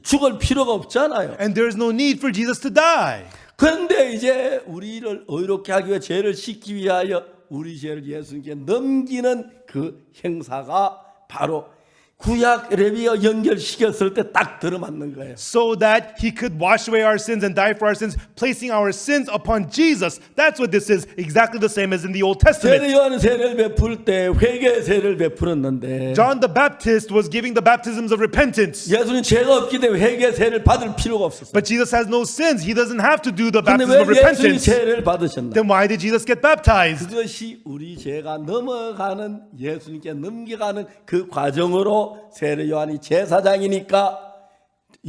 죽을 필요가 없잖아요. and there is no need for Jesus to die. 그런데 이제 우리를 의롭게 하기 위해 죄를 씻기 위하여 우리 죄를 예수님께 넘기는 그 행사가 바로 구약 레위와 연결시켰을 때 딱 들어맞는 거예요. So that he could wash away our sins and die for our sins, placing our sins upon Jesus. That's what this is, exactly the same as in the Old Testament. 세례 요한은 세례를 베풀 때 회개 세례를 베풀었는데 John the Baptist was giving the baptisms of repentance. 예수님 죄가 없기 때문에 회개 세례를 받을 필요가 없었어요. But Jesus has no sins. He doesn't have to do the 근데 baptism of 왜 예수님이 repentance. 세례를 받으셨나? Then why did Jesus get baptized? 그것이 우리 죄가 넘어가는 예수님께 넘겨가는 그 과정으로 세례 요한이 제사장이니까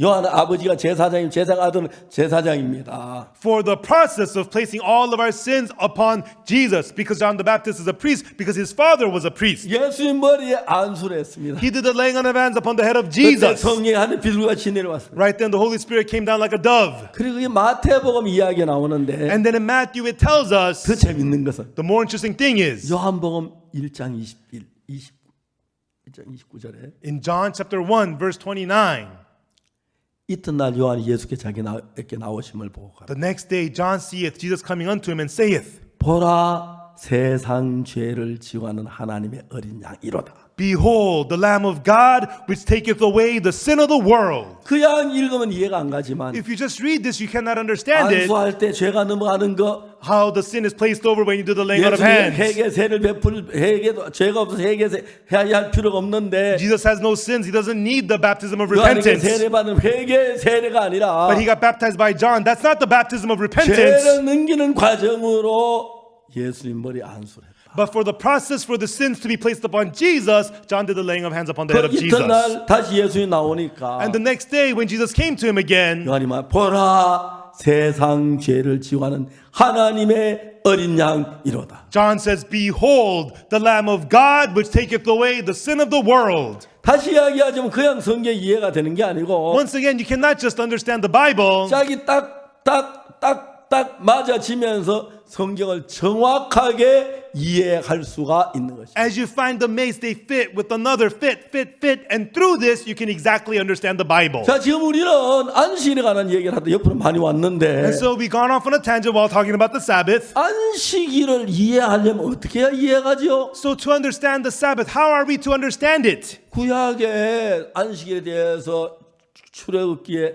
요한 아버지가 제사장이면 제사장 아들은 제사장입니다. For the process of placing all of our sins upon Jesus, because John the Baptist is a priest, because his father was a priest. 예수님 머리에 안수를 했습니다. He did the laying on of hands upon the head of 그때 Jesus. 성령이 하늘 비둘기같이 내려왔습니다. Right then, the Holy Spirit came down like a dove. 그리고 이 마태복음 이야기가 나오는데 And then in Matthew, it tells us 더 재밌는 것은 the more interesting thing is 요한복음 1장 1장 29절에 in John chapter 1, verse 29. 이튿날 요한이 예수께 자기에게 나오심을 보고 가라. The next day, John seeth Jesus coming unto him and saith, 보라 세상 죄를 지워하는 하나님의 어린 양이로다. Behold, the Lamb of God, which taketh away the sin of the world. 그 양 읽으면 이해가 안 가지만 If you just read this, you cannot understand it. 안수할 때 죄가 넘어가는 거 How the sin is placed over when you do the laying on of 예수님 hands. 회개세를 베풀 회개도 죄가 없어서 회개세 해야 할 필요가 없는데 Jesus has no sins. He doesn't need the baptism of 요한에게 repentance. 세례받은 회개 세례가 아니라 But he got baptized by John. That's not the baptism of repentance. 죄를 넘기는 과정으로 예수님 머리에 안수를 했다. But for the process for the sins to be placed upon Jesus, John did the laying of hands upon the head of 그 Jesus. 이튿날 다시 예수님이 나오니까 And the next day, when Jesus came to him again, 요한이 말 보라 세상 죄를 지워하는 하나님의 어린 양이로다. John says, Behold, the Lamb of God, which taketh away the sin of the world. 다시 이야기하자면 그냥 성경 이해가 되는 게 아니고 Once again, you cannot just understand the Bible. 짝이 딱 맞아지면서 성경을 정확하게 이해할 수가 있는 것입니다. As you find the mace, they fit with another fit, and through this, you can exactly understand the Bible. 자, 지금 우리는 안식일에 관한 얘기를 하다 옆으로 많이 왔는데 And so we gone off on a tangent while talking about the Sabbath. 안식일을 이해하려면 어떻게 해야 이해가죠? So to understand the Sabbath, how are we to understand it? 구약의 안식일에 대해서 출애굽기에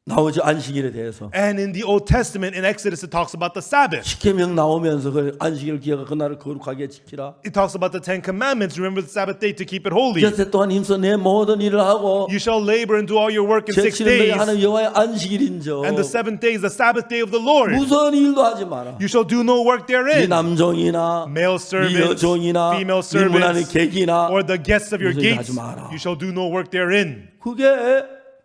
나오죠. 안식일에 대해서. And in the Old Testament, in Exodus, it talks about the Sabbath. 십계명 나오면서 그 안식일을 기억하 그날을 거룩하게 지키라. It talks about the Ten Commandments. Remember the Sabbath day to keep it holy. 엿새 동안 힘써 내 모든 일을 하고 You shall labor and do all your work in 6 제7일 너희 days. 하나님 여호와의 안식일인저. And the 7th day is the Sabbath day of the Lord. 무슨 일도 하지 마라. You shall do no work 네 therein. 남종이나 Male 네 servants, 여종이나 female 네 문 안의 servants, 객이나 or the guests of your 무슨 일 gates, 하지 마라. you shall do no work therein. 그게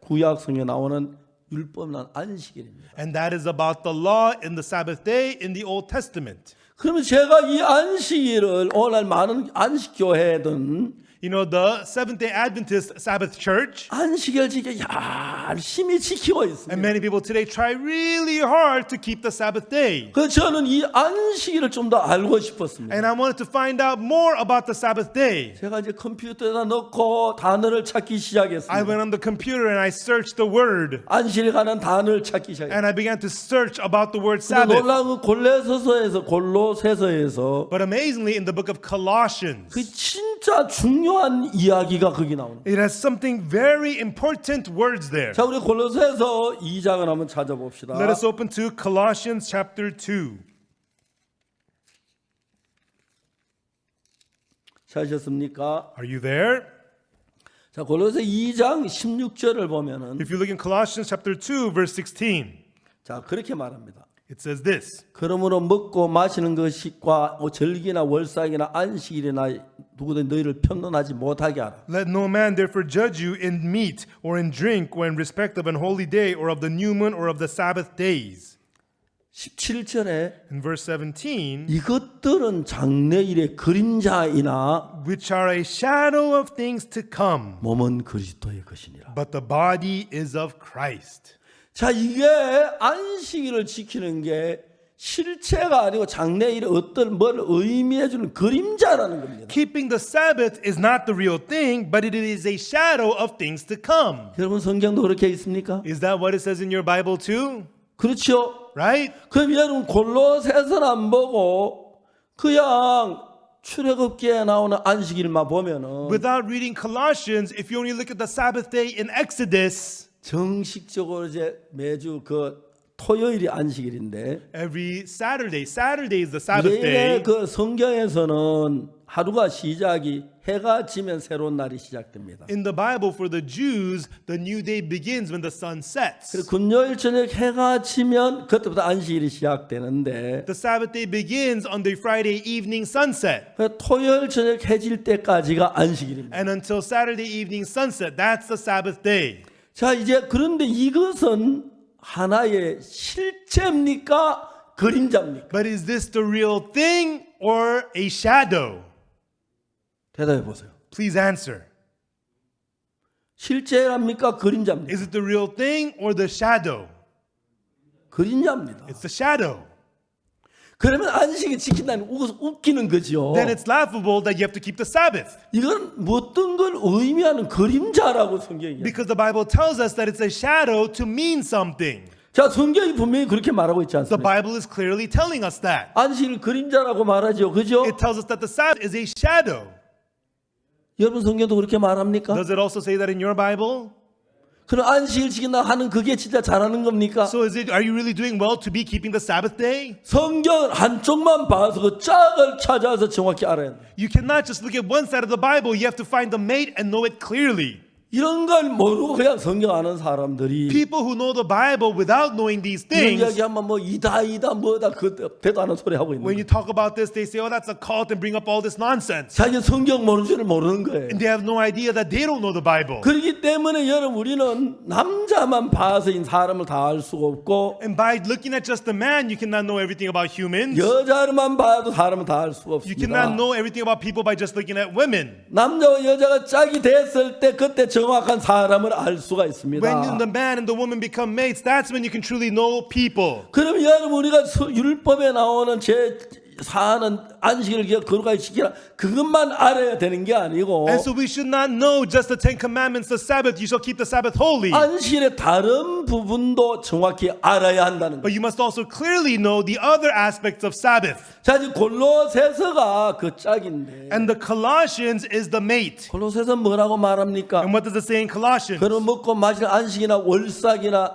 구약성에 나오는 율법난 안식일입니다. And that is about the law in the Sabbath day in the Old Testament. 그러면 제가 이 안식일을 오늘 많은 안식교회든 You know, the Seventh-day Adventist Sabbath Church, 안식일 지켜 열심히 지키고 and 있습니다. many people today try really hard to keep the Sabbath day. 그래서 저는 이 안식일을 좀 더 알고 싶었습니다. And I wanted to find out more about the Sabbath day. 제가 이제 컴퓨터에다 넣고 단어를 찾기 I 시작했습니다. went on the computer and I searched the word, 안식일에 관한 단어를 찾기 시작했습니다. and I began to search about the word 근데 Sabbath. 놀라운 건 골로새서에서 But amazingly, in the book of Colossians, 그 진짜 중요한 이야기가 거기 나옵니다. it has something very important words there. 자, 우리 골로새서 2장을 한번 찾아봅시다. Let us open to Colossians chapter 2. 찾으셨습니까? Are you there? 자, 골로새 2장 16절을 보면은 If you look in Colossians chapter 2, verse 16, 자, 그렇게 말합니다. it says this. 그러므로 먹고 마시는 것과 절기나 월삭이나 안식일이나 누구든 너희를 편론하지 못하게 하라. Let no man therefore judge you in meat or in drink or in respect of an holy day or of the new moon or of the Sabbath days. 17절에 In verse 17, 이것들은 장래일의 그림자이나 which are a shadow of things to come, 몸은 그리스도의 것이니라. but the body is of Christ. 자, 이게 안식일을 지키는 게 실체가 아니고 장래일에 어떤 뭘 의미해 주는 그림자라는 겁니다. Keeping the Sabbath is not the real thing, but it is a shadow of things to come. 여러분 성경도 그렇게 있습니까? Is that what it says in your Bible too? 그렇죠. Right? 그럼 여러분 골로새서는 안 보고 그냥 출애굽기에 나오는 안식일만 보면은 Without reading Colossians, if you only look at the Sabbath day in Exodus, 정식적으로 이제 매주 그 토요일이 안식일인데 every Saturday is the Sabbath 내일의 day. 그 성경에서는 하루가 시작이 해가 지면 새로운 날이 시작됩니다. In the Bible, for the Jews, the new day begins when the sun sets. 그리고 금요일 저녁 해가 지면 그때부터 안식일이 시작되는데 The Sabbath day begins on the Friday evening sunset. 그 토요일 저녁 해질 때까지가 안식일입니다. And until Saturday evening sunset, that's the Sabbath day. 자, 이제 그런데 이것은 하나의 실체입니까? 그림자입니까? But is this the real thing or a shadow? 대답해 보세요. Please answer. 실제랍니까? 그림자입니까? Is it the real thing or the shadow? 그림자입니다. It's the shadow. 그러면 안식일 지킨다는 웃기는 거죠. Then it's laughable that you have to keep the Sabbath. 이건 어떤 걸 의미하는 그림자라고 성경이. Because the Bible tells us that it's a shadow to mean something. 자, 성경이 분명히 그렇게 말하고 있지 The 않습니까? Bible is clearly telling us that. 안식일 그림자라고 말하죠. 그죠? It tells us that the Sabbath is a shadow. 여러분 성경도 그렇게 말합니까? Does it also say that in your Bible? 그럼 안식일 지킨다 하는 그게 진짜 잘하는 겁니까? So are you really doing well to be keeping the Sabbath day? 성경 한쪽만 봐서 그 짝을 찾아서 정확히 알아야 돼. You cannot just look at one side of the Bible. You have to find the mate and know it clearly. 이런 걸 모르고 그냥 성경 아는 사람들이 People who know the Bible without knowing these 이런 things, 이야기하면 뭐 이다 뭐다 그 대도 않은 소리 하고 있는 when 거예요. you talk about this, they say, oh, that's a cult and bring up all this nonsense. 자기 성경 모르는 줄 모르는 거예요. And they have no idea that they don't know the Bible. 그렇기 때문에 여러분 우리는 남자만 봐서 이 사람을 다 알 수가 없고 And by looking at just the man, you cannot know everything about humans. 여자만 봐도 사람을 다 알 수가 You cannot 없습니다. know everything about people by just looking at women. 남자와 여자가 짝이 됐을 때 그때 정확한 사람을 알 수가 있습니다. When the man and the woman become mates, that's when you can truly know people. 그럼 여러분 우리가 율법에 나오는 제 사는 안식일을 거룩하게 지키라 그것만 알아야 되는 게 아니고 And so we should not know just the Ten Commandments, the Sabbath, you shall keep the Sabbath holy. 안식일의 다른 부분도 정확히 알아야 한다는 But 거예요. you must also clearly know the other aspects of Sabbath. 자, 이제 골로새서가 그 짝인데 And the Colossians is the mate. 골로새서 뭐라고 말합니까? And what does it say in Colossians? 그런 먹고 마시는 안식이나 월삭이나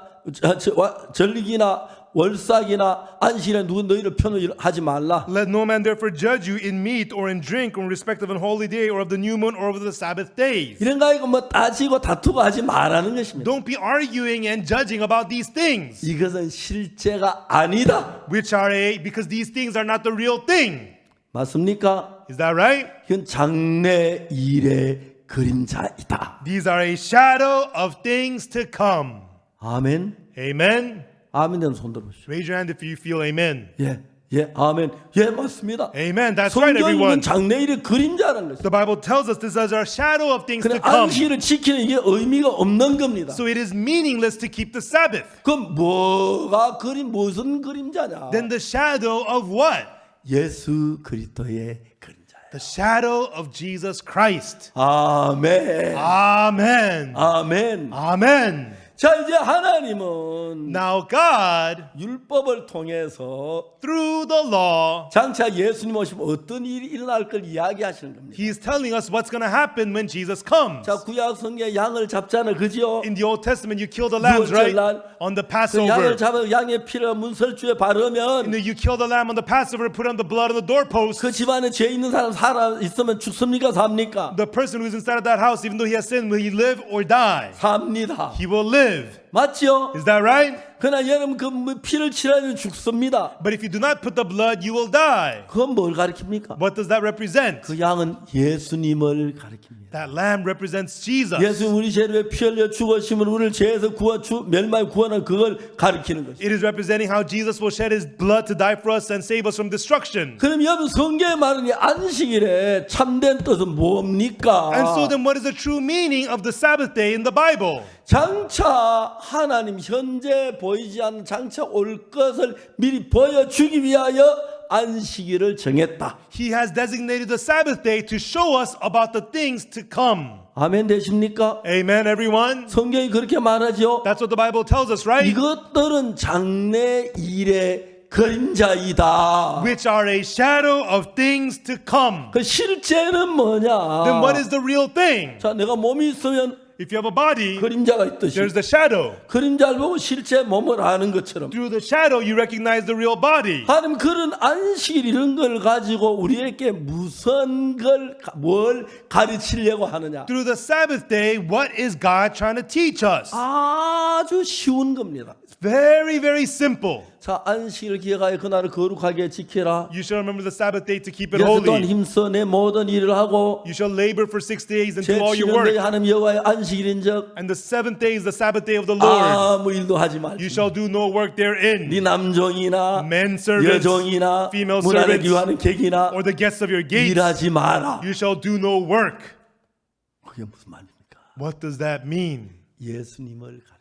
전리기나 월삭이나 안식일에 누구 너희를 편을 하지 말라. Let no man therefore judge you in meat or in drink or in respect of an holy day or of the new moon or of the Sabbath days. 이런 거 이거 뭐 따지고 다투고 하지 말라는 것입니다. Don't be arguing and judging about these things, 이것은 실제가 아니다. which are because these things are not the real thing. 맞습니까? Is that right? 이건 장래 일의 그림자이다. These are a shadow of things to come. 아멘. Amen. 아멘 되는 손 들어보시오. Raise your hand if you feel amen. 예, 예, 아멘. 예, 맞습니다. Amen. That's right, 성경은 everyone. 장래 일의 그림자라는 것이죠. The Bible tells us this is our shadow of things to 그냥 come. 안식일을 지키는 이게 의미가 없는 겁니다. So it is meaningless to keep the Sabbath. 그럼 무슨 그림자냐? Then the shadow of what? 예수 그리스도의 그림자예요. The shadow of Jesus Christ. 아멘. Amen. 아멘. Amen. 자, 이제 하나님은 Now God, 율법을 통해서 through the law, 장차 예수님 오시면 어떤 일이 일어날 걸 이야기하시는 겁니다. He is telling us what's going to happen when Jesus comes. 자, 구약 성경에 양을 잡잖아요. 그죠? In the Old Testament, you kill the lambs, right? On the 그 Passover. 양을 잡아 양의 피를 문설주에 바르면 And then you kill the lamb on the Passover, put on the blood on the doorpost. 그 집안에 죄 있는 사람 살아 있으면 죽습니까? 삽니까? The person who's inside of that house, even though he has sinned, will he live or die? 삽니다. He will live. 맞죠? Is that right? 그러나 여러분 그 피를 칠하면 죽습니다. But if you do not put the blood, you will die. 그건 뭘 가리킵니까? What does that represent? 그 양은 예수님을 가리킵니다. That lamb represents Jesus. 예수 우리 죄를 위해 피 흘려 죽으심은 우리를 죄에서 멸망에 구원한 그걸 가리키는 것이죠. It is representing how Jesus will shed his blood to die for us and save us from destruction. 그럼 여러분 성경에 말하는 이 안식일에 참된 뜻은 뭡니까? And so then what is the true meaning of the Sabbath day in the Bible? 장차 하나님 현재 보이지 않는 장차 올 것을 미리 보여주기 위하여 안식일을 정했다. He has designated the Sabbath day to show us about the things to come. 아멘 되십니까? Amen, everyone? 성경이 그렇게 말하죠. That's what the Bible tells us, right? 이것들은 장래 일의 그림자이다. Which are a shadow of things to come. 그 실제는 뭐냐? Then what is the real thing? 자, 내가 몸이 있으면 If you have a body, 그림자가 있듯이 there's the shadow. 그림자를 보고 실제 몸을 아는 것처럼 Through the shadow, you recognize the real body. 하나님 그런 안식일 이런 걸 가지고 우리에게 뭘 가르치려고 하느냐? Through the Sabbath day, what is God trying to teach us? 아주 쉬운 겁니다. Very, very simple. 자, 안식일을 기억하여 그날을 거룩하게 지키라. You shall remember the Sabbath day to keep it 6일 동안 holy. 힘써 내 모든 일을 하고 You shall labor for 6 days and do all your 제7년도에 work. 하나님 여호와의 안식일인즉 And the 7th day is the Sabbath day of the Lord. 아무 일도 하지 말지. You shall do no work therein. 네 남종이나 Men servants, 여종이나 female 문 안에 servants, 기와하는 객이나 or the guests of your gates. 일하지 마라. You shall do no work. 그게 무슨 말입니까? What does that mean? 예수님을 가리키는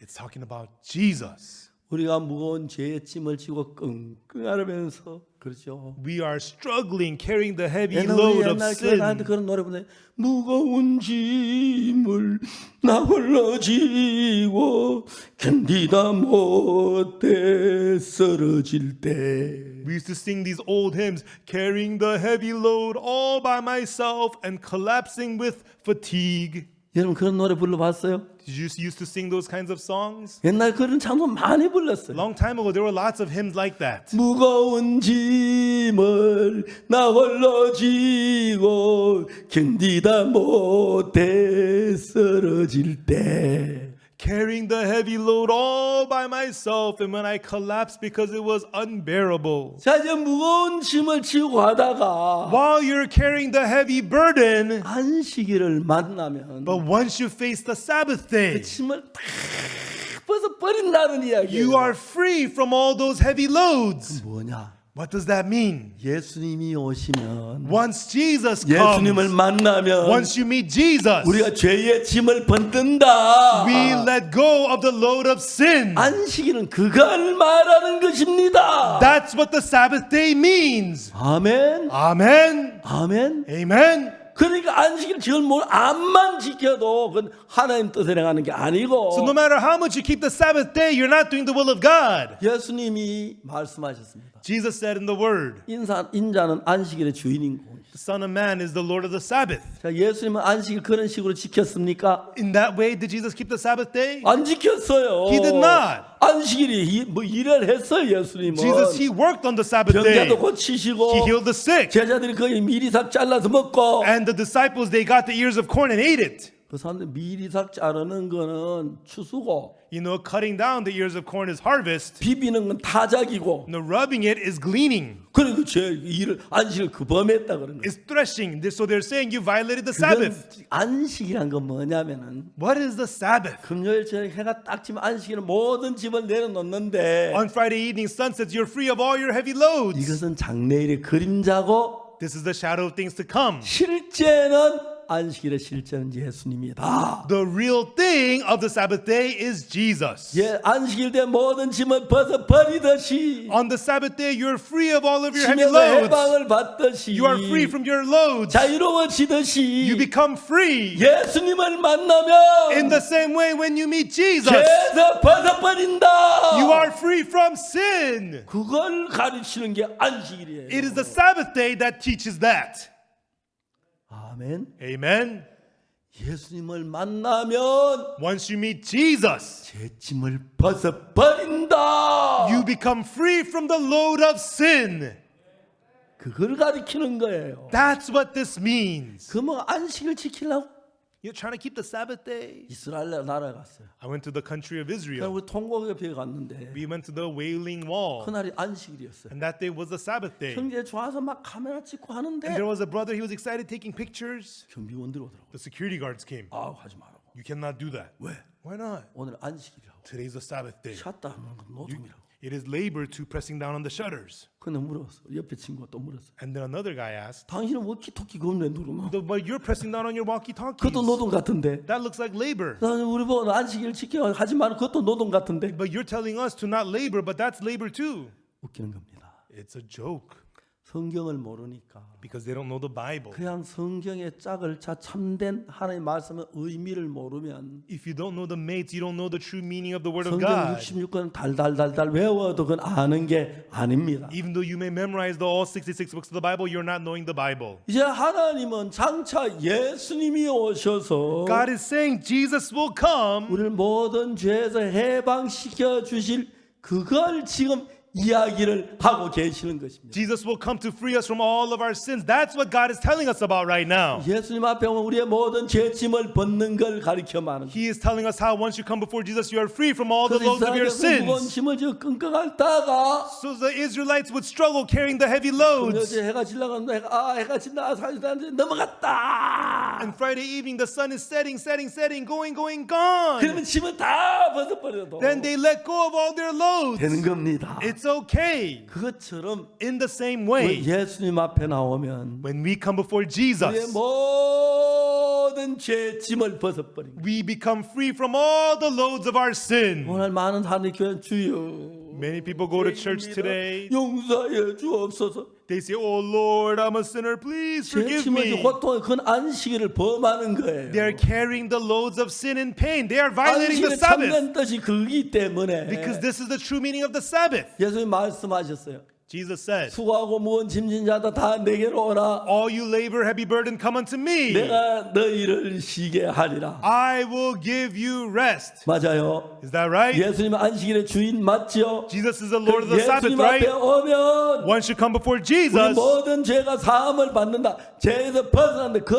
It's talking about Jesus. 우리가 무거운 죄의 짐을 지고 끙끙하면서 그렇죠. We are struggling carrying the heavy 옛날 load of 나한테 sin. 그런 노래 부르는데 무거운 짐을 나 홀로 지고 견디다 못해 쓰러질 때 We used to sing these old hymns, carrying the heavy load all by myself and collapsing with fatigue. 여러분 그런 노래 불러봤어요? Did you used to sing those kinds of songs? 옛날 그런 찬송 많이 A 불렀어요. long time ago, there were lots of hymns like that. 무거운 짐을 나 홀로 지고 견디다 못해 쓰러질 때 Carrying the heavy load all by myself, and when I collapsed because it was unbearable. 자 이제 무거운 짐을 지고 가다가 While you're carrying the heavy burden, 안식일을 만나면 but once you face the Sabbath day, 짐을 다 벗어 버린다는 이야기예요. you are free from all those heavy loads. 뭐냐? What does that mean? 예수님이 오시면 Once Jesus 예수님을 comes, 만나면 once you meet Jesus, 우리가 죄의 짐을 벗는다. we let go of the load of sin. 안식일은 그걸 말하는 것입니다. That's what the Sabbath day means. 아멘. Amen. 아멘. Amen. 그러니까 안식일 지을 뭘 암만 지켜도 그건 하나님 뜻에 행하는 게 아니고 So no matter how much you keep the Sabbath day, you're not doing the will of God. 예수님이 말씀하셨습니다. Jesus said in the Word, 인자는 안식일의 주인이고. the Son of Man is the Lord of the Sabbath. 자, 예수님은 안식일 그런 식으로 지켰습니까? In that way, did Jesus keep the Sabbath day? 안 지켰어요. He did not. 안식일이 뭐 일을 했어요, 예수님은. Jesus, he worked on the Sabbath day. 병자도 고치시고 He healed the sick. 제자들이 거의 미리삭 잘라서 먹고 And the disciples, they got the ears of corn and ate it. 그 사람들 미리삭 자르는 거는 추수고 You know, cutting down the ears of corn is harvest. 비비는 건 타작이고 And the rubbing it is gleaning. 그리고 제 일을 안식을 범했다 그런 거예요. It's threshing. So they're saying you violated the Sabbath. 그건 안식이란 건 뭐냐면은 What is the Sabbath? 금요일 저녁 해가 딱 지면 안식일은 모든 집을 내려놓는데 On Friday evening, sun sets, you're free of all your heavy loads. 이것은 장래일의 그림자고 This is the shadow of things to come. 실제는 안식일의 실제는 예수님이다. The real thing of the Sabbath day is Jesus. 예, 안식일 때 모든 짐을 벗어 버리듯이 On the Sabbath day, you're free of all of your heavy 짐에서 loads. 해방을 받듯이 You are free from your loads. 자유로워지듯이 You become free. 예수님을 만나면 In the same way, when you meet Jesus, 죄에서 벗어버린다. you are free from sin. 그걸 가르치는 게 안식일이에요. It is the Sabbath day that teaches that. 아멘. Amen. 예수님을 만나면 Once you meet Jesus, 제 짐을 벗어버린다. you become free from the load of sin. 그걸 가르치는 거예요. That's what this means. 그 뭐 안식을 지키려고 You're trying to keep the Sabbath day. 이스라엘 나라에 갔어요. I went to the country of 그래서 Israel. 우리 통곡협회에 갔는데 We went to the Wailing Wall. 그날이 안식일이었어요. And that day was the Sabbath day. 형제 좋아서 막 카메라 찍고 하는데 And there was a brother, he was excited taking pictures. 경비원들이 오더라고. The security guards came. 아 하지 말라고. You cannot do that. 왜? Why not? 오늘 안식일이라고. Today's the Sabbath day. 샷다하는 건 노동이라고. It is labor to pressing down on the shutters. 근데 물었어. 옆에 친구가 또 물었어. And then another guy asked, 당신은 워키토키 그걸 왜 누르노? but you're pressing down on your walkie-talkies. 그것도 노동 같은데. That looks like labor. 나는 우리 보고 안식일 지켜 하지 마. 그것도 노동 같은데. But you're telling us to not labor, but that's labor too. 웃기는 겁니다. It's a joke 성경을 모르니까 because they don't know the Bible. 그냥 성경의 짝을 참된 하나님의 말씀의 의미를 모르면 If you don't know the mates, you don't know the true meaning of the Word of 성경 God. 66권 달달달달 외워도 그건 아는 게 아닙니다. Even though you may memorize all 66 books of the Bible, you're not knowing the Bible. 이제 하나님은 장차 예수님이 오셔서 God is saying Jesus will come 우리를 모든 죄에서 해방시켜 주실 그걸 지금 이야기를 하고 계시는 것입니다. Jesus will come to free us from all of our sins. That's what God is telling us about right now. 예수님 앞에 오면 우리의 모든 죄짐을 벗는 걸 가르쳐 말합니다. He is telling us how once you come before Jesus, you are free from all the 그래서 loads of your 이스라엘에서 무거운 sins. 짐을 저 끙끙 앓다가 So the Israelites would struggle carrying the heavy loads. 어제 해가 질라가는데 해가 진다 사실은 넘어갔다. And Friday evening, the sun is setting, going, gone. 그러면 짐을 다 벗어버려도 Then they let go of all their loads. 되는 겁니다. It's okay. 그것처럼 In the same way, 예수님 앞에 나오면 when we come before 우리의 Jesus, 모든 죄짐을 벗어버립니다. we become free from all the loads of our sin. 오늘 많은 사람들이 교회 주여 Many people go to church today. 용서해 주옵소서. They say, "Oh Lord, I'm a sinner. Please forgive 죄짐을 me." 고통 그건 안식일을 범하는 거예요. They are carrying the loads of sin and pain. They are violating the 안식일의 Sabbath 참된 뜻이 그기 때문에 because this is the true meaning of the Sabbath. 예수님 말씀하셨어요. Jesus said, 수고하고 무거운 짐진 자다 다 내게로 오라. "All you labor, heavy burden, come unto me. 내가 너희를 쉬게 하리라. I will give you rest." 맞아요. Is that right? 예수님 안식일의 주인 맞죠? Jesus is the Lord of the Sabbath, 예수님 앞에 right? 오면 Once you come before 우리 Jesus, 모든 죄가 사함을 받는다. 죄에서 벗어난다. 그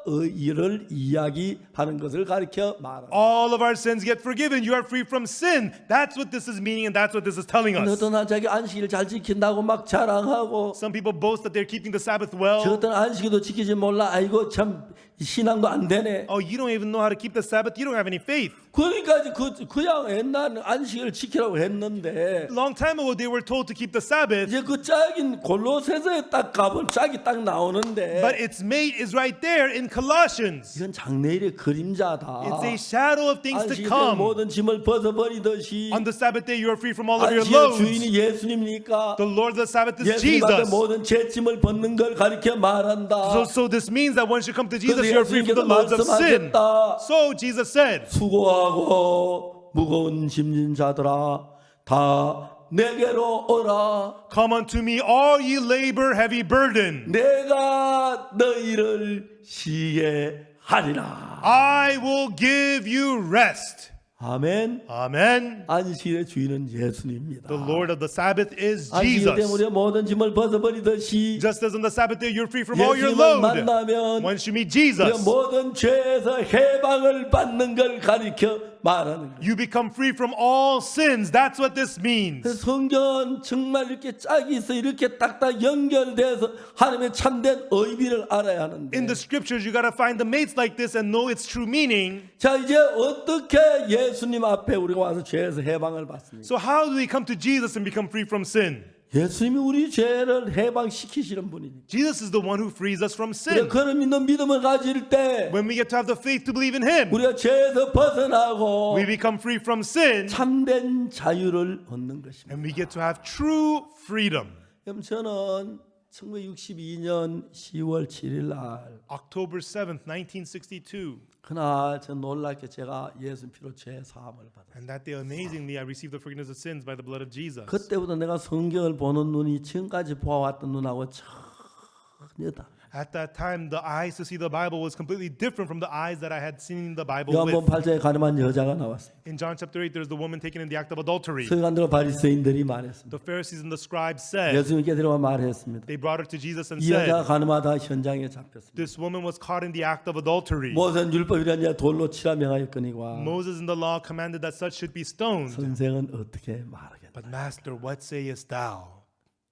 의의를 이야기하는 것을 가르쳐 말합니다. all of our sins get forgiven. You are free from sin. That's what this is meaning, and that's what this is telling us. 어떤 자기 안식일 잘 지킨다고 막 자랑하고 Some people boast that they're keeping the Sabbath well. 저것들은 안식일도 지키지 몰라. 아이고 참 신앙도 안 되네. Oh, you don't even know how to keep the Sabbath. You don't have any faith. 그러니까 그냥 옛날 안식을 지키라고 했는데 Long time ago, they were told to keep the Sabbath, 이제 그 짝인 골로새서에 딱 가본 짝이 딱 나오는데 but its mate is right there in Colossians. 이건 장래일의 그림자다. It's a shadow of things to 안식일 때 come. 모든 짐을 벗어버리듯이 On the Sabbath day, you are free from all of your 안식의 loads. 주인이 예수님이니까 The Lord of the Sabbath is 예수님 앞에 Jesus. 모든 제 짐을 벗는 걸 가리켜 말한다. So this means that once you come to Jesus, 그래서 you are free from the 예수님께서 loads of sin. 말씀하셨다. So Jesus said, 수고하고 무거운 짐진 자들아 다 내게로 오라. come unto me, all ye labor heavy burden. 내가 너희를 쉬게 하리라. I will give you rest. 아멘. Amen. 안식일의 주인은 예수님입니다. The Lord of the Sabbath is 안식일 때 Jesus. 우리의 모든 짐을 벗어버리듯이 Just as on the Sabbath day you're free from all your 예수님을 load. 만나면 Once you meet 우리의 Jesus, 모든 죄에서 해방을 받는 걸 가리켜 말하는 거예요. you become free from all sins. That's what this means. 그래서 성경은 정말 이렇게 짝이 있어 이렇게 딱딱 연결돼서 하나님의 참된 의미를 알아야 하는데 In the scriptures, you got to find the mates like this and know its true meaning. 자 이제 어떻게 예수님 앞에 우리가 와서 죄에서 해방을 받습니까? So how do we come to Jesus and become free from sin? 예수님이 우리 죄를 해방시키시는 분이니까 Jesus is the one who frees us from 우리가 sin. 그런 믿는 믿음을 가질 때 When we get to have the faith to believe in Him, 우리가 죄에서 벗어나고 we become free from sin 참된 자유를 얻는 것입니다. and we get to have true freedom. 그럼 저는 1962년 10월 7일 날 October 7th, 1962. 그날 저 놀랍게 제가 예수 피로 죄 사함을 받았어요. And that day, amazingly, I received the forgiveness of sins by the blood of Jesus. 그때부터 내가 성경을 보는 눈이 지금까지 보아왔던 눈하고 전혀 다르다. At that time, the eyes to see the Bible was completely different from the eyes that I had seen the Bible 요한복음 with. 8장에 가늠한 여자가 나왔습니다. In John chapter 8, there's the woman taken in the act of adultery. 서기관들과 바리새인들이 말했습니다. The Pharisees and the scribes said, 예수님께 데려와 말했습니다. they brought her to Jesus and 이 여자가 said, 가늠하다 현장에 잡혔습니다. this woman was caught in the act of adultery. 모세는 율법이라냐 돌로 치라 명하였거니와 Moses in the law commanded that such should be stoned. 선생은 어떻게 말하겠나? But Master, what sayest thou?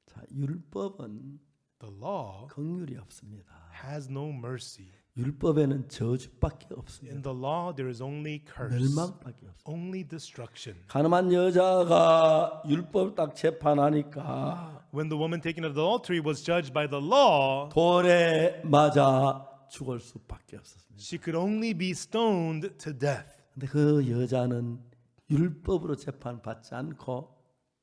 자, 율법은 The law 긍휼이 없습니다. has no mercy. 율법에는 저주밖에 없습니다. In the law, there is only curse, 멸망밖에 없습니다. only destruction. 가늠한 여자가 율법 딱 재판하니까 When the woman taken in adultery was judged by the law, 돌에 맞아 죽을 수밖에 없었습니다. she could only be stoned to death. 근데 그 여자는 율법으로 재판받지 않고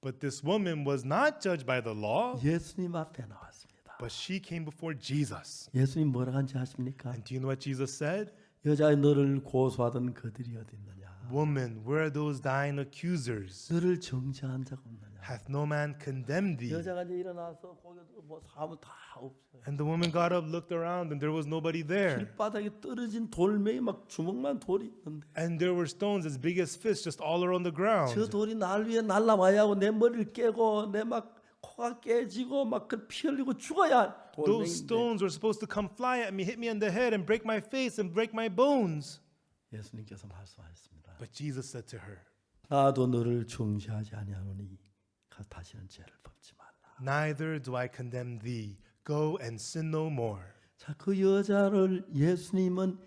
But this woman was not judged by the law, 예수님 앞에 나왔습니다. but she came before Jesus. 예수님 뭐라 한지 아십니까? And do you know what Jesus said? 여자의 너를 고소하던 그들이 어디 있느냐? Woman, where are those thine accusers? 너를 정죄한 자가 없느냐? Hath no man condemned thee? 여자가 이제 일어나서 거기 뭐 사람 다 없어요. And the woman got up, looked around, and there was nobody there. 길바닥에 떨어진 돌멩이 막 주먹만 돌이 있는데 And there were stones as big as fists just all around the 저 ground. 돌이 날 위에 날라와야 하고 내 머리를 깨고 내 막 코가 깨지고 막 피 흘리고 죽어야 Those 돌멩이인데 stones were supposed to come fly at me, hit me on the head, and break my face and break my bones. 예수님께서 말씀하셨습니다. But Jesus said to her, 나도 너를 중시하지 아니하노니 가 다시는 죄를 범지 말라. neither do I condemn thee. Go and sin no more. 자, 그 여자를 예수님은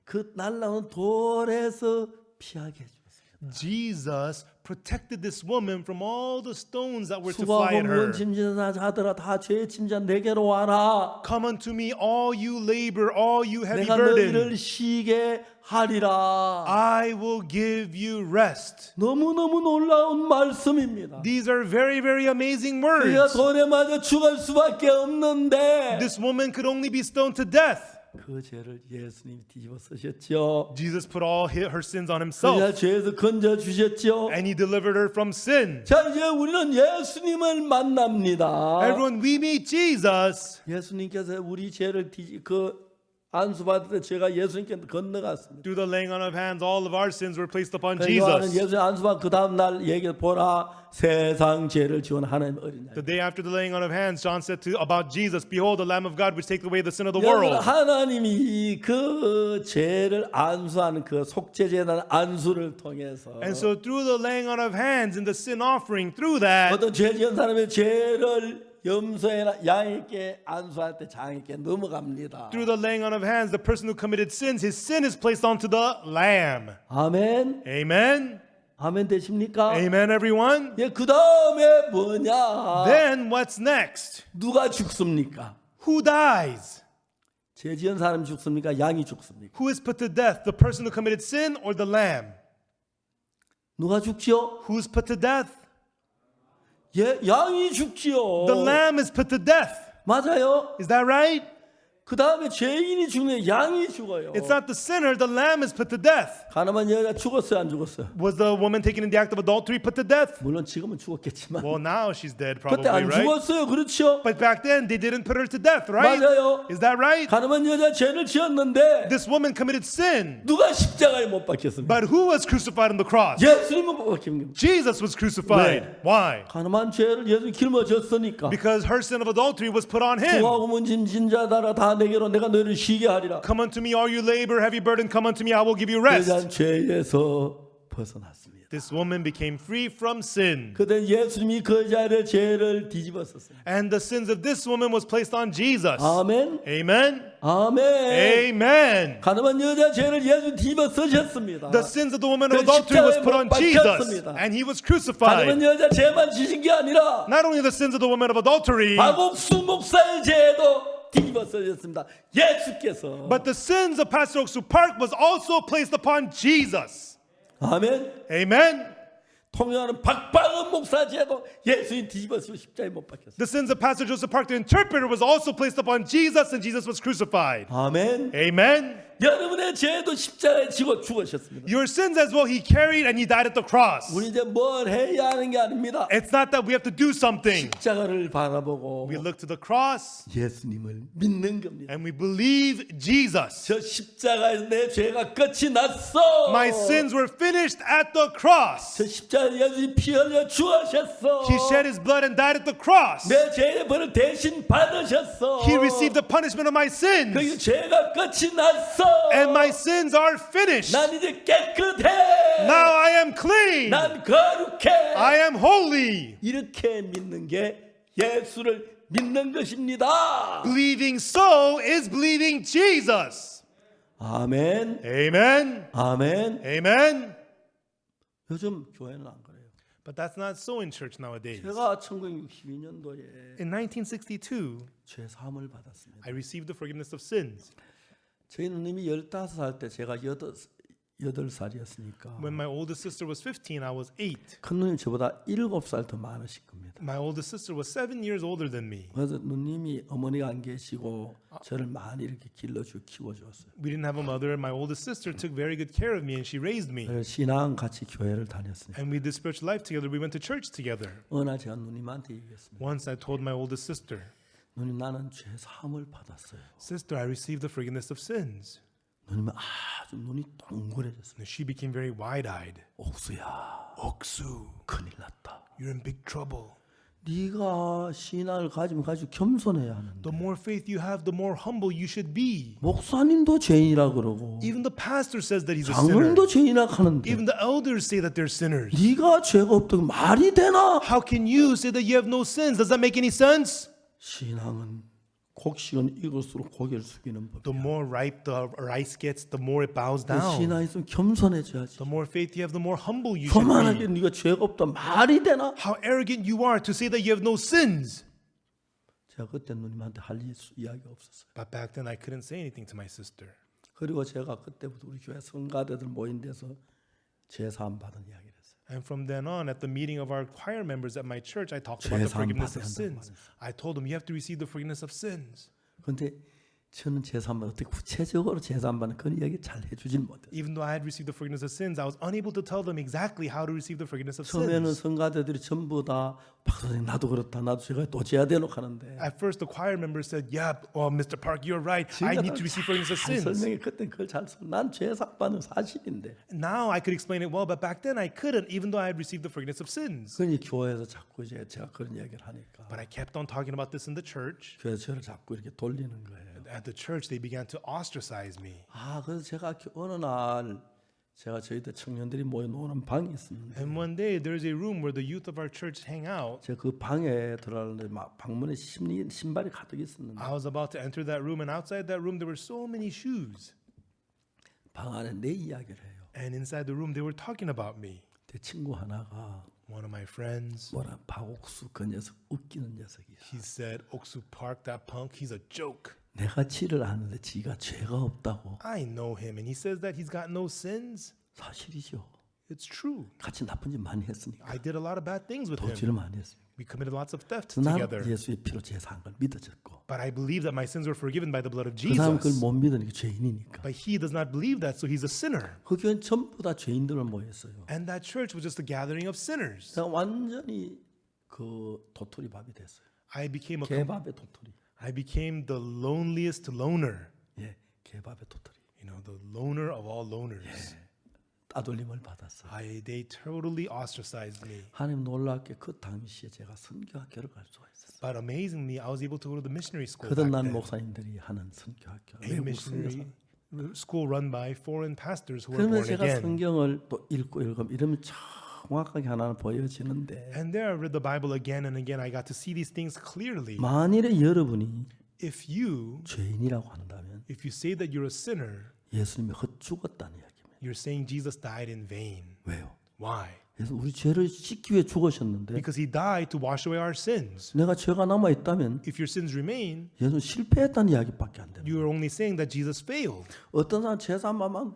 그 날라오는 돌에서 피하게 해주셨습니다. Jesus protected this woman from all the stones that were to fly 수고하고 at her. 무거운 짐진 자들아 다 죄의 짐자 내게로 와라. Come unto me, all you labor, all you heavy 내가 burden. 너희를 쉬게 하리라. I will give you rest. 너무너무 놀라운 말씀입니다. These are very, very amazing 그가 words. 돌에 맞아 죽을 수밖에 없는데 This woman could only be stoned to death. 그 죄를 예수님이 뒤집어 쓰셨죠. Jesus put all her sins on 그가 himself, 죄에서 건져 주셨죠. and he delivered her from sin. 자, 이제 우리는 예수님을 만납니다. Everyone, we meet Jesus. 예수님께서 우리 죄를 안수 받을 때 죄가 예수님께 건너갔습니다. Through the laying on of hands, all of our sins were placed upon 요한은 Jesus. 예수님 안수 받 그 다음 날 얘기 보라 세상 죄를 지은 하나님 어린 양. The day after the laying on of hands, John said about Jesus, behold, the Lamb of God which taketh away the sin of the 여러분 world. 하나님이 그 죄를 안수하는 그 속죄제단 안수를 통해서 And so through the laying on of hands and the sin offering, through that, 어떤 죄 지은 사람의 죄를 염소나 양에게 안수할 때 장에게 넘어갑니다. Through the laying on of hands, the person who committed sins, his sin is placed onto the lamb. 아멘. Amen. 아멘 되십니까? Amen, everyone. 예, 그 다음에 뭐냐? Then what's next? 누가 죽습니까? Who dies? 죄 지은 사람이 죽습니까? 양이 죽습니까? Who is put to death? The person who committed sin or the lamb? 누가 죽지요? Who's put to death? 예, 양이 죽지요. The lamb is put to death. 맞아요. Is that right? 그 다음에 죄인이 죽네, 양이 죽어요. It's not the sinner, the lamb is put to death. 가늠한 여자 죽었어요, 안 죽었어요? Was the woman taken in the act of adultery put to death? 물론 지금은 죽었겠지만 Well, now she's dead, probably, 그때 안 right? 죽었어요, 그렇죠? But back then, they didn't put her to death, right? 맞아요. Is that right? 가늠한 여자 죄를 지었는데 This woman committed sin. 누가 십자가에 못 박혔습니까? But who was crucified on the cross? 예수님은 못 박힌 겁니다. Jesus was crucified. 네. Why? 가늠한 죄를 예수님 길머졌으니까. Because her sin of adultery was put on him. 수고하고 문진 진자다라 다 내게로 내가 너희를 쉬게 하리라. Come unto me, all you labor, heavy burden, come unto me, I will give you 그자는 rest. 죄에서 벗어났습니다. This woman became free from sin. 그때 예수님이 그 자의 죄를 뒤집었었어요. And the sins of this woman was placed on Jesus. 아멘. Amen. 아멘. Amen. 가늠한 여자 죄를 예수 뒤집어 쓰셨습니다. The sins of the woman of 그 adultery was put 십자가에 on 못 Jesus. 박혔습니다. And he was 가늠한 crucified. 여자 죄만 지신 게 아니라 Not only the sins of the woman of adultery, 박옥수 목사의 죄도 뒤집어 쓰셨습니다. 예수께서. but the sins of Pastor Oksu Park was also placed upon Jesus. 아멘. Amen. 통역하는 박방은 목사 죄도 예수님 뒤집어 쓰고 십자가에 못 박혔어요. The sins of Pastor Joseph Park, the interpreter, was also placed upon Jesus, and Jesus was crucified. 아멘. Amen. 여러분의 죄도 십자가에 지고 죽으셨습니다. Your sins as well, he carried and he died at the cross. 우리 이제 뭘 해야 하는 게 아닙니다. It's not that we have to do something. 십자가를 바라보고 We look to the cross 예수님을 믿는 겁니다. and we believe Jesus. 저 십자가에서 내 죄가 끝이 났어. My sins were finished at the cross. 저 십자가에 예수님 피 흘려 죽으셨어. He shed his blood and died at the cross. 내 죄의 벌을 대신 받으셨어. He received the punishment of my 그 sins. 죄가 끝이 났어. And my sins are finished. 난 이제 깨끗해. Now I am clean. 난 거룩해. I am holy. 이렇게 믿는 게 예수를 믿는 것입니다. Believing so is believing Jesus. 아멘. Amen. 아멘. Amen. 요즘 교회는 안 그래요. But that's not so in church nowadays. 제가 1962년도에 In 1962, 죄 사함을 받았습니다. I received the forgiveness of sins. 저희 누님이 15살 때 제가 8살이었으니까 When my oldest sister was 15, I was 8. 큰 누님 저보다 7살 더 많으실 겁니다. My oldest sister was 7 years older than me. 그래서 누님이 어머니가 안 계시고 저를 많이 이렇게 길러주고 키워주었어요. We didn't have a mother. My oldest sister took very good care of me and she raised me. 그래서 신앙 같이 교회를 다녔습니다. And we did spiritual life together. We went to church together. 어느 날 제가 누님한테 얘기했습니다. Once I told my oldest sister, 누님 나는 죄 사함을 받았어요. Sister, I received the forgiveness of sins. 누님은 아주 눈이 동그래졌어요. And she became very wide-eyed. 옥수야, Oksu, 큰일 났다. you're in big trouble. 네가 신앙을 가지면 가지고 겸손해야 하는데 The more faith you have, the more humble you should be. 목사님도 죄인이라 그러고 Even the pastor says that he's a sinner. 장로님도 죄인이라 하는데 Even the elders say that they're sinners. 네가 죄가 없다고 말이 되나? How can you say that you have no sins? Does that make any sense? 신앙은 곡식은 익을수록 고개를 숙이는 법. The more ripe the rice gets, the more it bows down. 신앙이 있으면 겸손해져야지. The more faith you have, the more humble you should 교만하게 be. 네가 죄가 없다 말이 되나? How arrogant you are to say that you have no sins. 제가 그때 누님한테 할 이야기가 없었어요. But back then I couldn't say anything to my sister. 그리고 제가 그때부터 우리 교회 성가대들 모인 데서 죄 사함 받은 이야기를 했어요. And from then on, at the meeting of our choir members at my church, I talked about the 죄 사함 forgiveness of 받아야 한다고 sins. I told them, you have to receive the forgiveness of sins. 그런데 저는 죄 사함을 어떻게 구체적으로 죄 사함 받는 그런 이야기 잘 해주질 못했어요. Even though I had received the forgiveness of sins, I was unable to tell them exactly how to receive the forgiveness of 처음에는 sins. 성가대들이 전부 다 박사님 나도 그렇다 나도 제가 또 죄야 되노 하는데 At first, the choir members said, yeah, Mr. Park, you're right. I need to receive forgiveness of sins. 설명해 그때 그걸 난죄 사함 받는 사실인데. Now I could explain it well, but back then I couldn't, even though I had received the forgiveness of sins. 그러니 교회에서 자꾸 이제 제가 그런 이야기를 하니까 But I kept on talking about this in the church. 교회에서 저를 자꾸 이렇게 돌리는 거예요. At the church, they began to ostracize me. 그래서 제가 어느 날 제가 저희 때 청년들이 모여 노는 방이 있었는데 And one day there's a room where the youth of our church hang out. 제가 그 방에 들어가는데 막 방문에 신발이 가득 있었는데 I was about to enter that room, and outside that room there were so many shoes. 방 안에 내 이야기를 해요. And inside the room they were talking about me. 제 친구 하나가 One of my friends, 뭐라 박옥수 그 녀석 웃기는 녀석이야. he said, Oksu Park, that punk, he's a joke. 내가 지를 아는데 지가 죄가 없다고. I know him, and he says that he's got no sins. 사실이죠. It's true. 같이 나쁜 짓 많이 했으니까. I did a lot of bad things with him. 도지를 많이 했어요. We committed lots of thefts 나는 together. 예수의 피로 제사한 걸 믿어졌고 But I believe that my sins were forgiven by the blood of 그 사람 그걸 Jesus. 못 믿으니까 죄인이니까. But he does not believe that, so he's a sinner. 그 교회는 전부 다 죄인들을 모였어요. And that church was just a gathering of sinners. 제가 완전히 그 도토리 밥이 됐어요. I became 개밥의 도토리. the loneliest loner. 예, 개밥의 도토리. You know, the loner of all loners. 따돌림을 받았어요. They totally ostracized me. 하나님 놀랍게 그 당시에 제가 선교학교를 갈 수가 있었어요. But amazingly, I was able to go to the missionary school back 거듭난 then. 목사님들이 하는 선교학교. A 외국 선교사. missionary school run by foreign pastors who were 그러면 born 제가 again. 성경을 또 읽고 이러면 정확하게 하나는 보여지는데 And there I read the Bible again and again. I got to see these things clearly. 만일에 여러분이 If you 죄인이라고 한다면 say that you're a sinner, 예수님이 헛죽었다는 이야기입니다. you're saying Jesus died in vain. 왜요? Why? 그래서 우리 죄를 씻기 위해 죽으셨는데 Because he died to wash away our sins. 내가 죄가 남아 있다면 If your sins remain, 예수님 실패했다는 이야기밖에 안 되는. you are only saying that Jesus failed. 어떤 사람 제사만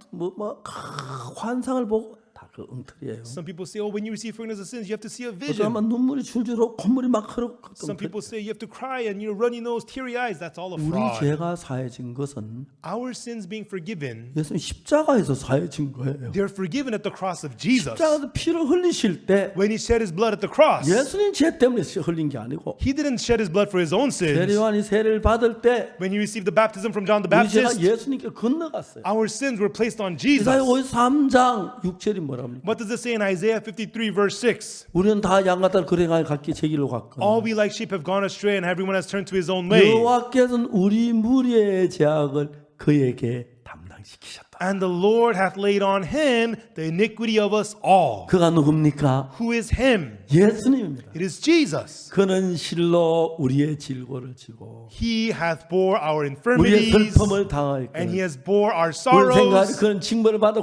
환상을 보고 다 그 엉터리예요. Some people say, oh, when you receive forgiveness of sins, you have to see a 어떤 vision. 사람은 눈물이 줄줄 콧물이 막 흐르고. Some people say you have to cry and you runny nose, teary eyes. That's all a 우리 fraud. 죄가 사해진 것은 Our sins being forgiven, 예수님 십자가에서 사해진 거예요. they're forgiven at the cross of Jesus. 십자가에서 피를 흘리실 때 When he shed his blood at the cross, 예수님 죄 때문에 흘린 게 아니고 he didn't shed his blood for his own sins. 세례요한이 세례를 받을 때 When he received the baptism from John the 우리 죄가 Baptist, 예수님께 건너갔어요. our sins were placed on Jesus. 이사야 53장 6절이 뭐랍니까? What does it say in Isaiah 53 verse 6? 우리는 다 양가달 그래가 각기 제 길로 갔거늘 All we like sheep have gone astray and everyone has turned to his own way. 여호와께서는 우리 무리의 죄악을 그에게 담당시키셨다. And the Lord hath laid on him the iniquity of us all. 그가 누굽니까? Who is him? 예수님입니다. It is Jesus. 그는 실로 우리의 질고를 지고 He hath bore our 우리의 infirmities 슬픔을 and 당하였거든. he has bore our 그런 생각 sorrows. 그는 징벌을 받아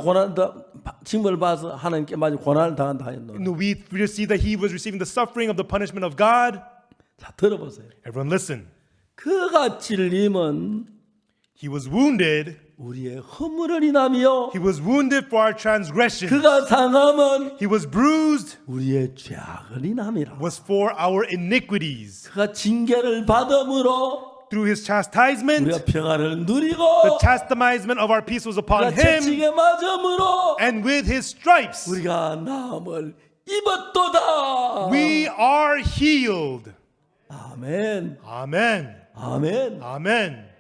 징벌을 받아서 하나님께 마치 고난을 당한다 했노라. And we see that he was receiving the suffering of the punishment of God. 자 들어보세요. Everyone listen. 그가 찔림은 He was wounded. 우리의 허물을 인하며 He was wounded for our transgressions. 그가 상함은 He was bruised. 우리의 죄악을 인함이라. Was for our iniquities. 그가 징계를 받음으로 Through his chastisement, 우리가 평화를 누리고 the chastisement of our peace was upon 그가 him. 채찍에 맞음으로 And with his stripes, 우리가 나음을 입었도다. we are healed. 아멘. Amen. 아멘. Amen.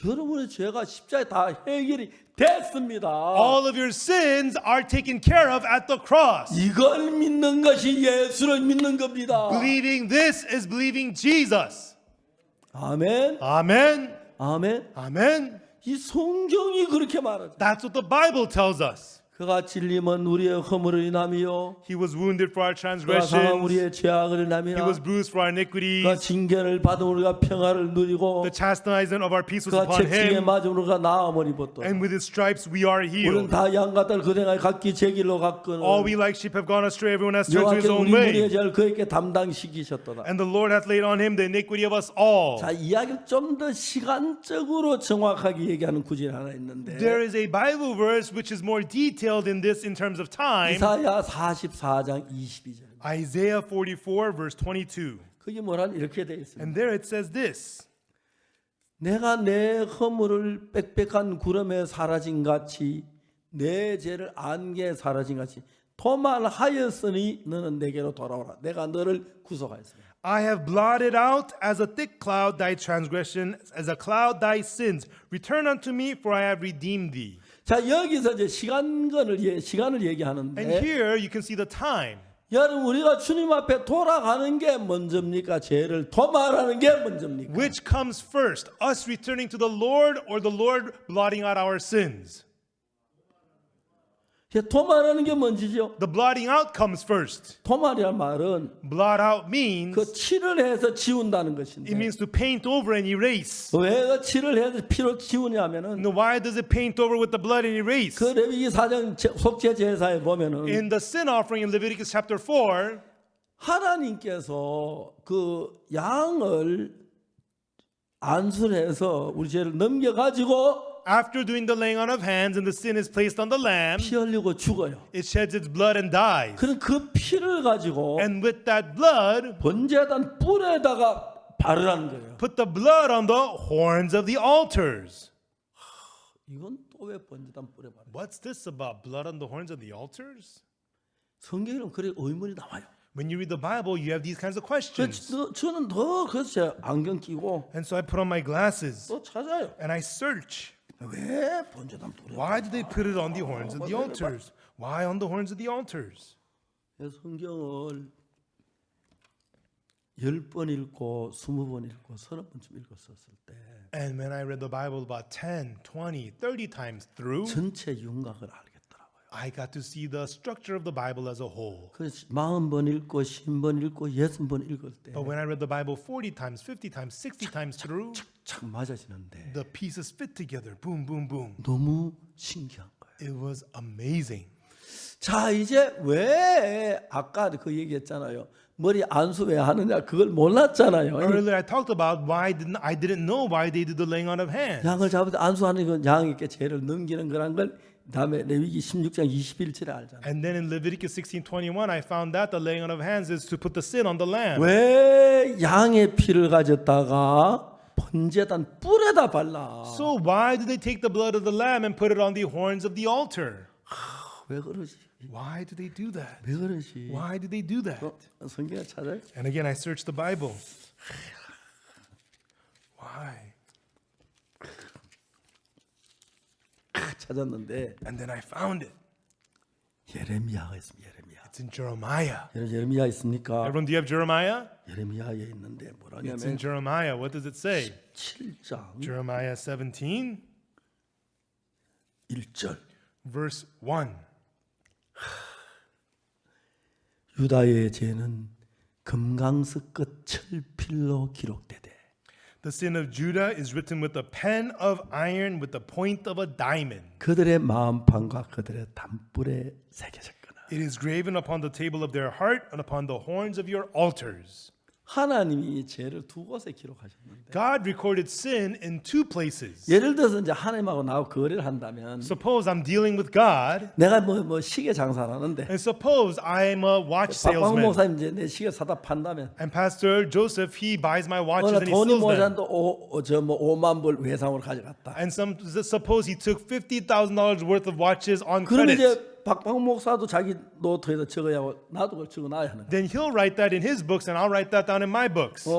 여러분의 죄가 십자가에 다 해결이 됐습니다. All of your sins are taken care of at the cross. 이걸 믿는 것이 예수를 믿는 겁니다. Believing this is believing Jesus. 아멘. Amen. 아멘. Amen. 이 성경이 그렇게 말하죠. That's what the Bible tells us. 그가 찔림은 우리의 허물을 인하며 He was wounded for our 그가 상함 transgressions. 우리의 죄악을 He 인하며 was bruised for our 그가 iniquities. 징계를 받은 우리가 평화를 누리고 The chastisement of our peace was 그가 upon 채찍에 him. 맞은 우리가 나음을 입었다. And with his stripes we are 우리는 healed. 다 양가들 그대가 각기 제 길로 갔거늘 All we like sheep have gone astray. Everyone has turned to his 여호와께서 own 우리 무리의 way. 죄를 그에게 담당시키셨도다. And the Lord hath laid on him the iniquity of us all. 자, 이야기를 좀 더 시간적으로 정확하게 얘기하는 구절이 하나 있는데 There is a Bible verse which is more detailed in this in terms of time. 이사야 44장 22절. Isaiah 44 verse 22. 그게 뭐란 이렇게 되어 있습니다. And there it says this. 내가 내 허물을 빽빽한 구름에 사라진 같이 내 죄를 안개에 사라진 같이 도말하였으니 너는 내게로 돌아오라. 내가 너를 구속하였습니다. I have blotted out as a thick cloud thy transgression, as a cloud thy sins. Return unto me, for I have redeemed thee. 자, 여기서 이제 시간을 And 얘기하는데 here you can see the time. 여러분 우리가 주님 앞에 돌아가는 게 먼저입니까? 죄를 도말하는 게 먼저입니까? Which comes first, us returning to the Lord or the Lord blotting out our sins? 도마라는 게 뭔지죠? The blotting out comes first. 도마라는 말은 Blot out means 그 칠을 해서 지운다는 it 것인데 means to paint over and erase. 왜 그 칠을 해서 피로 지우냐면은 Now, why does it paint over with the blood and erase? 그 레위기 4장 속죄 제사에 보면은 In the sin offering in Leviticus chapter 4, 하나님께서 그 양을 안수해서 우리 죄를 넘겨가지고 after doing the laying on of hands and the sin is placed on the lamb, 피 흘리고 죽어요. it sheds its blood and dies. 그럼 그 피를 가지고 And with that blood, 번제단 뿔에다가 바르라는 거예요. put the blood on the horns of the altars. 이건 또 왜 번제단 뿔에 바르? What's this about blood on the horns of the altars? 성경에는 그래 의문이 나와요. When you read the Bible, you have these kinds of questions. 저는 더 그래서 제 안경 끼고 And so I put on my glasses 또 찾아요. and I search. 왜 번제단 뿔에? Why did they put it on the horns of the altars? Why on the horns of the altars? 성경을 10번 읽고 20번 읽고 30번쯤 읽었었을 때 And when I read the Bible about 10, 20, 30 times through, 전체 윤곽을 알겠더라고요. I got to see the structure of the Bible as a whole. 그래서 40번 읽고 50번 읽고 60번 읽을 때 But when I read the Bible 40 times, 50 times, 60 times through, 착 맞아지는데 the pieces fit together. Boom, boom, boom. 너무 신기한 거예요. It was amazing. 자, 이제 왜 아까 그 얘기했잖아요. 머리 안수 왜 하느냐 그걸 몰랐잖아요. Earlier I talked about I didn't know why they did the laying on of hands. 양을 잡을 때 안수하는 건 양에게 죄를 넘기는 거란 걸 다음에 레위기 16장 21절에 알잖아요. And then in Leviticus 16:21 I found that the laying on of hands is to put the sin on the lamb. 왜 양의 피를 가졌다가 번제단 뿔에다 발라? So why did they take the blood of the lamb and put it on the horns of the altar? 왜 그러지? Why did they do that? 왜 그러지? Why did they do that? 성경에 찾아요? And again I searched the Bible. Why? 찾았는데 And then I found it. 예레미야가 있습니다. 예레미야. It's in Jeremiah. 예레미야 있습니까? Everyone, do you have Jeremiah? 예레미야에 있는데 It's 뭐라냐면 in Jeremiah. What does it say? 7장 Jeremiah 17, 1절 verse 1. 유다의 죄는 금강석 끝 철필로 기록되되 The sin of Judah is written with a pen of iron with the point of a diamond. 그들의 마음판과 그들의 담불에 새겨졌거나 It is graven upon the table of their heart and upon the horns of your altars. 하나님이 죄를 두 곳에 기록하셨는데 God recorded sin in two places. 예를 들어서 이제 하나님하고 나하고 거래를 한다면 Suppose I'm dealing with God, 내가 뭐 시계 장사를 하는데 and suppose I'm a watch 박광 salesman, 목사님 이제 내 시계 사다 판다면 and Pastor Joseph, he buys my watches 어느 and he 돈이 sells them. 모자도 저뭐 5만 불 외상으로 가져갔다. And suppose he took $50,000 worth of watches on 그럼 credit. 이제 박광 목사도 자기 노트에다 적어야 하고 나도 그걸 적어놔야 하는 거야. Then he'll write that in his books, and I'll write that down in my books.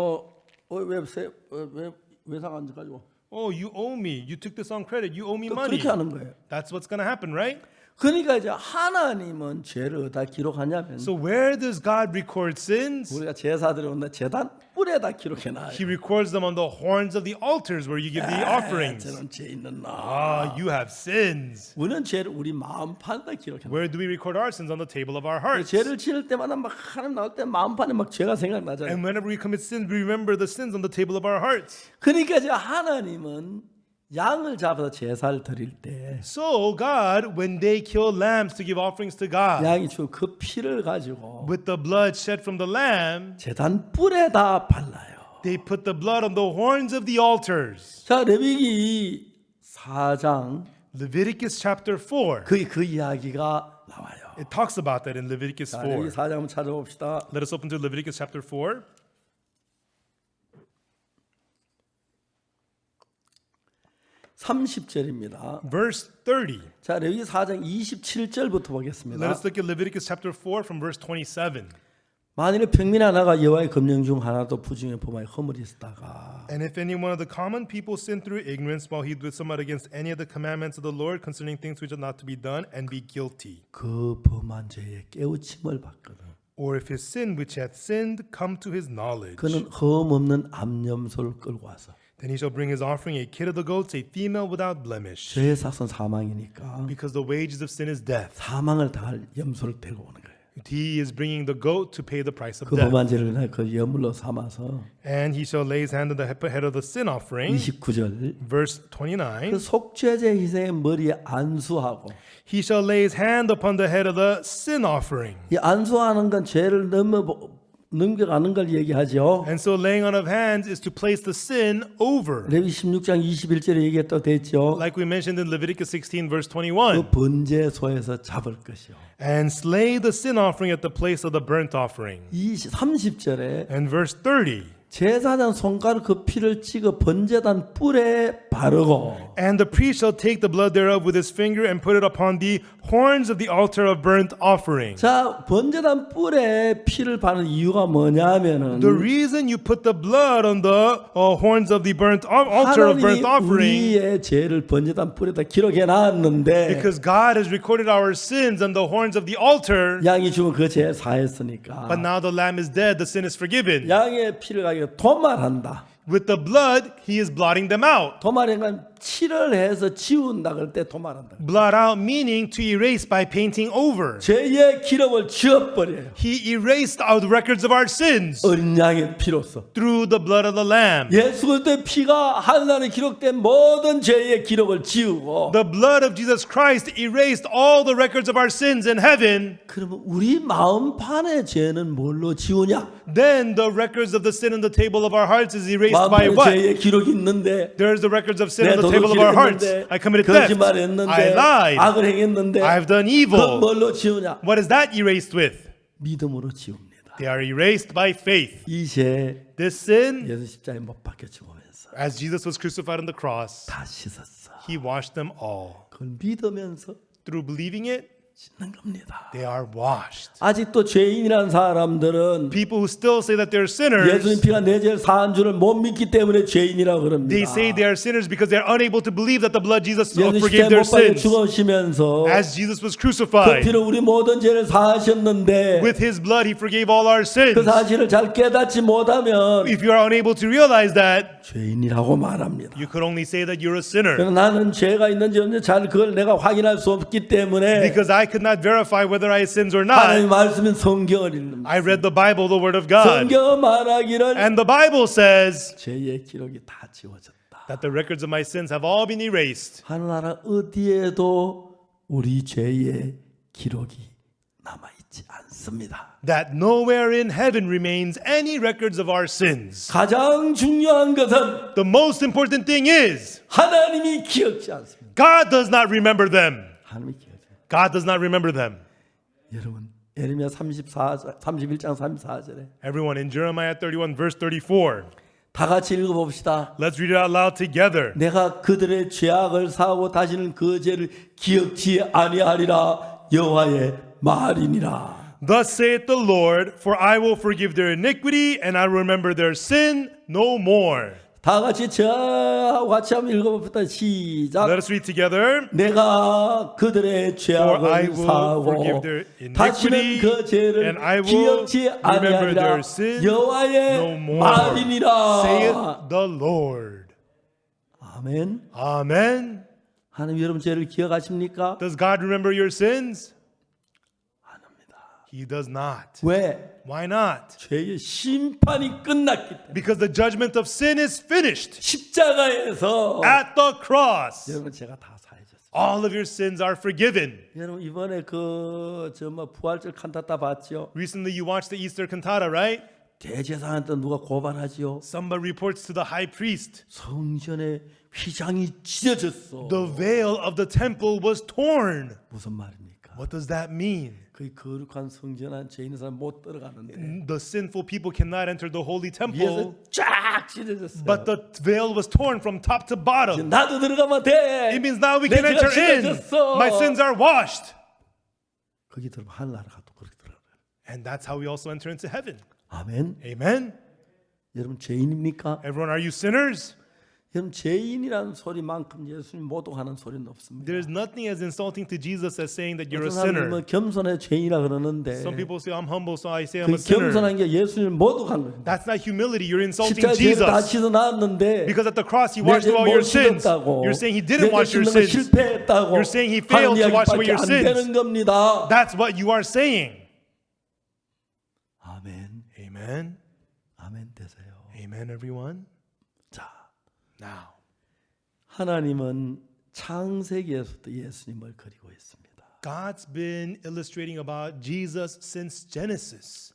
왜 외상 안 가지고 Oh, you owe me. You took this on credit. You owe me money. 그렇게 하는 거예요. That's what's going to happen, right? 그러니까 이제 하나님은 죄를 어디다 기록하냐면 So where does God record sins? 우리가 제사들이 온다 제단 뿔에다 기록해놔요. He records them on the horns of the altars where you give the offerings. 저는 죄 있는 나. Ah, you have sins. 우리는 죄를 우리 마음판에다 기록해놔. Where do we record our sins? On the table of our hearts. 죄를 지을 때마다 막 하나님 나올 때 마음판에 막 죄가 생각나잖아요. And whenever we commit sins, we remember the sins on the table of our hearts. 그러니까 이제 하나님은 양을 잡아서 제사를 드릴 때 So God, when they kill lambs to give offerings to God, 양이 죽은 그 피를 가지고 with the blood shed from the lamb, 제단 뿔에다 발라요. they put the blood on the horns of the altars. 자, 레위기 4장 Leviticus chapter 4. 그 이야기가 나와요. It talks about that in Leviticus 자, 4. 레위기 4장 한번 찾아봅시다. Let us open to Leviticus chapter 4. 30절입니다. Verse 30. 자, 레위기 4장 27절부터 Let 보겠습니다. us look at Leviticus chapter 4 from verse 27. 만일에 평민 하나가 여호와의 검령 중 하나도 부중에 범하여 허물이 있다가 And if any one of the common people sin through ignorance while he doeth somewhat against any of the commandments of the Lord concerning things which are not to be done and be guilty, 그 범한 죄에 깨우침을 받거든 or if his sin which hath sinned come to his knowledge, 그는 흠 없는 암염소를 끌고 와서 Then he shall bring his offering, a kid of the goats, a female without blemish. 죄의 삭은 사망이니까 Because the wages of sin is death. 사망을 다할 염소를 데리고 오는 거예요. He is bringing the goat to pay the price of 그 death. 범한 죄를 그냥 그 예물로 삼아서 And he shall lay his hand on the head of the sin offering. 29절 Verse 그 29. 속죄제 희생의 머리에 안수하고 He shall lay his hand upon the head of the sin offering. 이 안수하는 건 죄를 넘겨가는 걸 얘기하죠. And so laying on of hands is to place the sin over. 레위 16장 21절에 얘기했다고 됐죠. Like we mentioned in Leviticus 16 verse 그 21. 번제소에서 잡을 것이요. And slay the sin offering at the place of the burnt offering. 30절에 And verse 30. 제사장 손가락 그 피를 찍어 번제단 뿔에 바르고 And the priest shall take the blood thereof with his finger and put it upon the horns of the altar of burnt offering. 자 번제단 뿔에 피를 바르는 이유가 뭐냐면은 The reason you put the blood on the horns of the burnt altar of burnt 하나님이 offering 우리의 죄를 번제단 뿔에다 기록해 놨는데 because God has recorded our sins on the horns of the altar. 양이 죽은 그 죄 사했으니까 But now the lamb is dead, the sin is forgiven. 양의 피를 가지고 도말한다. With the blood, he is blotting them out. 도말한 건 칠을 해서 지운다 그럴 때 도말한다. Blot out meaning to erase by painting over. 죄의 기록을 지워버려요. He erased out the records of our sins 어린 양의 피로써. through the blood of the lamb. 예수 그리스도의 피가 하늘나라에 기록된 모든 죄의 기록을 지우고 The blood of Jesus Christ erased all the records of our sins in heaven. 그러면 우리 마음판의 죄는 뭘로 지우냐? Then the records of the sin on the table of our hearts is erased by 마음판의 what? 죄의 기록이 있는데 There's the records of sin 내 on the 도둑질을 table of our hearts. 했는데 I committed theft. 거짓말했는데 I lied. 악을 행했는데 I've done 그건 evil. 뭘로 지우냐? What is that erased with? 믿음으로 지웁니다. They are erased by faith. 이 죄 This sin, 예수 십자가에 못 박혀 죽으면서 as Jesus was crucified on the cross, 다 씻었어. he washed them all. 그걸 믿으면서 Through believing it, 씻는 겁니다. they are washed. 아직도 죄인이란 사람들은 People who still say that they're sinners, 예수님 피가 내 죄를 사한 줄을 못 믿기 때문에 죄인이라고 그럽니다. they say they are sinners because they're unable to believe that the blood Jesus 예수 forgave 십자가에 their 못 박혀 sins. 죽으시면서 As Jesus was 그 crucified, 피로 우리 모든 죄를 사하셨는데 with his blood he forgave all our sins. 그 사실을 잘 깨닫지 못하면 If you are unable to realize that, 죄인이라고 말합니다. you could only say that you're a sinner. 그래서 나는 죄가 있는지 없는지 잘 그걸 내가 확인할 수 없기 때문에 Because I could not verify whether I had sins or 하나님 not. 말씀은 성경을 읽는 I read the Bible, the Word of God. 성경 말하기를 And the Bible says 죄의 기록이 다 지워졌다. that the records of my sins have all been erased. 하늘나라 어디에도 우리 죄의 기록이 남아있지 않습니다. That nowhere in heaven remains any records of our sins. 가장 중요한 것은 The most important thing is 하나님이 기억지 않습니다. God does not remember them. 하나님이 기억지. God does not remember them. 여러분 예레미야 31장 34절에 Everyone in Jeremiah 31 verse 34. 다 같이 읽어봅시다. Let's read it out loud together. 내가 그들의 죄악을 사하고 다시는 그 죄를 기억지 아니하리라 여호와의 말이니라. Thus saith the Lord, for I will forgive their iniquity and I will remember their sin no more. 다 같이 저하고 같이 한번 읽어봅시다. 시작. Let us read together. 내가 그들의 For I 죄악을 will 사하고 forgive their 다시는 iniquity 그 죄를 and I will 기억지 remember 아니하리라 their sin 여호와의 no more. 말이니라. Saith the Lord. 아멘. Amen. 하나님 여러분 죄를 기억하십니까? Does God remember your sins? 안 합니다. He does not. 왜? Why not? 죄의 심판이 끝났기 때문에. Because the judgment of sin is finished. 십자가에서 At the cross, 여러분 제가 다 사해졌어요. all of your sins are forgiven. 여러분 이번에 그저뭐 부활절 칸타타 봤죠? Recently you watched the Easter cantata, right? 대제사장한테 누가 고발하지요? Somebody reports to the high priest. 성전의 휘장이 찢어졌어. The veil of the temple was torn. 무슨 말입니까? What does that mean? 그 거룩한 성전 안 죄 있는 사람 못 들어가는데 The sinful people cannot enter the holy 위에서 temple, 쫙 찢어졌어요. but the veil was torn from top to bottom. 나도 들어가면 돼. It means now we 내 can 죄가 enter in. 찢어졌어. My sins are washed. 거기 들어가면 하늘나라가 또 그렇게 들어가요. And that's how we also enter into heaven. 아멘. Amen. 여러분 죄인입니까? Everyone, are you sinners? 여러분 죄인이라는 소리만큼 예수님 모독하는 소리는 없습니다. There's nothing as insulting to Jesus as saying that you're a 어떤 사람은 뭐 sinner. 겸손해 죄인이라 그러는데 Some people say I'm humble, so I say I'm 그 a sinner. 겸손한 게 예수님을 모독한 거예요. That's not humility. You're insulting 십자가 죄를 다 Jesus. 씻어 나왔는데 Because at the cross he 내 washed 죄를 away all 못 your sins. 씻었다고 You're saying he didn't wash your 내 죄 씻는 거 sins. 실패했다고 You're saying he failed 하는 to wash away 이야기밖에 your 안 되는 sins. 겁니다. That's what you are saying. 아멘. Amen. 아멘 되세요. Amen, everyone. 자, Now, 하나님은 창세기에서부터 예수님을 그리고 있습니다. God's been illustrating about Jesus since Genesis.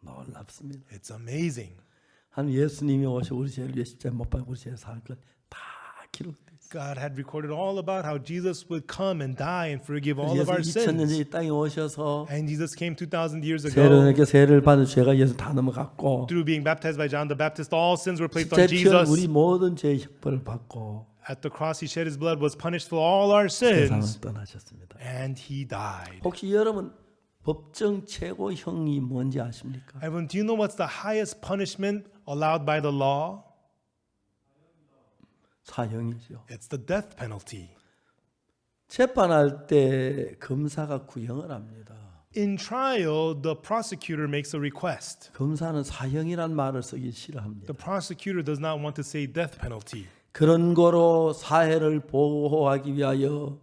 놀랍습니다. It's amazing. 한 예수님이 오셔 우리 죄를 위해 십자가에 못 박고 우리 죄를 살 것 다 기록돼 있어요. God had recorded all about how Jesus would come and die and forgive all of 예수 our 2000년 sins. 이 땅에 오셔서 And Jesus came 2,000 years ago. 세례에게 세례를 받은 죄가 예수 다 넘어갔고 Through being baptized by John the Baptist, all sins were placed on 십자에 피는 우리 Jesus. 모든 죄의 형벌을 받고 At the cross, he shed his blood, was punished for all our 세상을 sins, 떠나셨습니다. and he died. 혹시 여러분 법정 최고형이 뭔지 아십니까? Everyone, do you know what's the highest punishment allowed by the law? 사형이죠. It's the death penalty. 재판할 때 검사가 구형을 합니다. In trial, the prosecutor makes a request. 검사는 사형이란 말을 쓰기 싫어합니다. The prosecutor does not want to say death penalty. 그런 거로 사회를 보호하기 위하여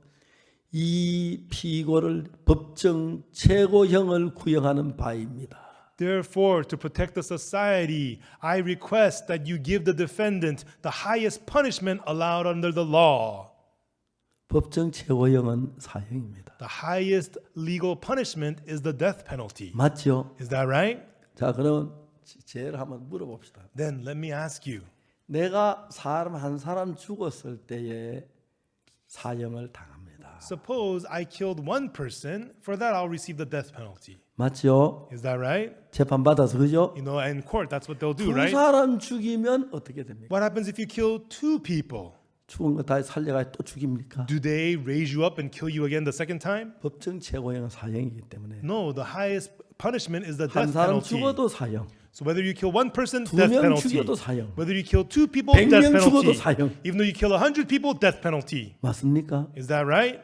이 피고를 법정 최고형을 구형하는 바입니다. Therefore, to protect the society, I request that you give the defendant the highest punishment allowed under the law. 법정 최고형은 사형입니다. The highest legal punishment is the death penalty. 맞죠? Is that right? 자, 그러면 제일 한번 물어봅시다. Then let me ask you. 내가 사람 한 사람 죽었을 때에 사형을 당합니다. Suppose I killed one person, for that I'll receive the death penalty. 맞죠? Is that right? 재판 받아서 그죠? You know, in court, that's what they'll do, 두 right? 사람 죽이면 어떻게 됩니까? What happens if you kill two people? 죽은 거 다 살려가 또 죽입니까? Do they raise you up and kill you again the second time? 법정 최고형은 사형이기 때문에 No, the highest punishment is the 한 death 사람 penalty. 죽어도 사형, So whether you kill one person, 두 death 명 penalty. 죽여도 사형. Whether you kill two people, 100명 death 죽어도 penalty. 사형. Even though you kill 100 people, death penalty. 맞습니까? Is that right?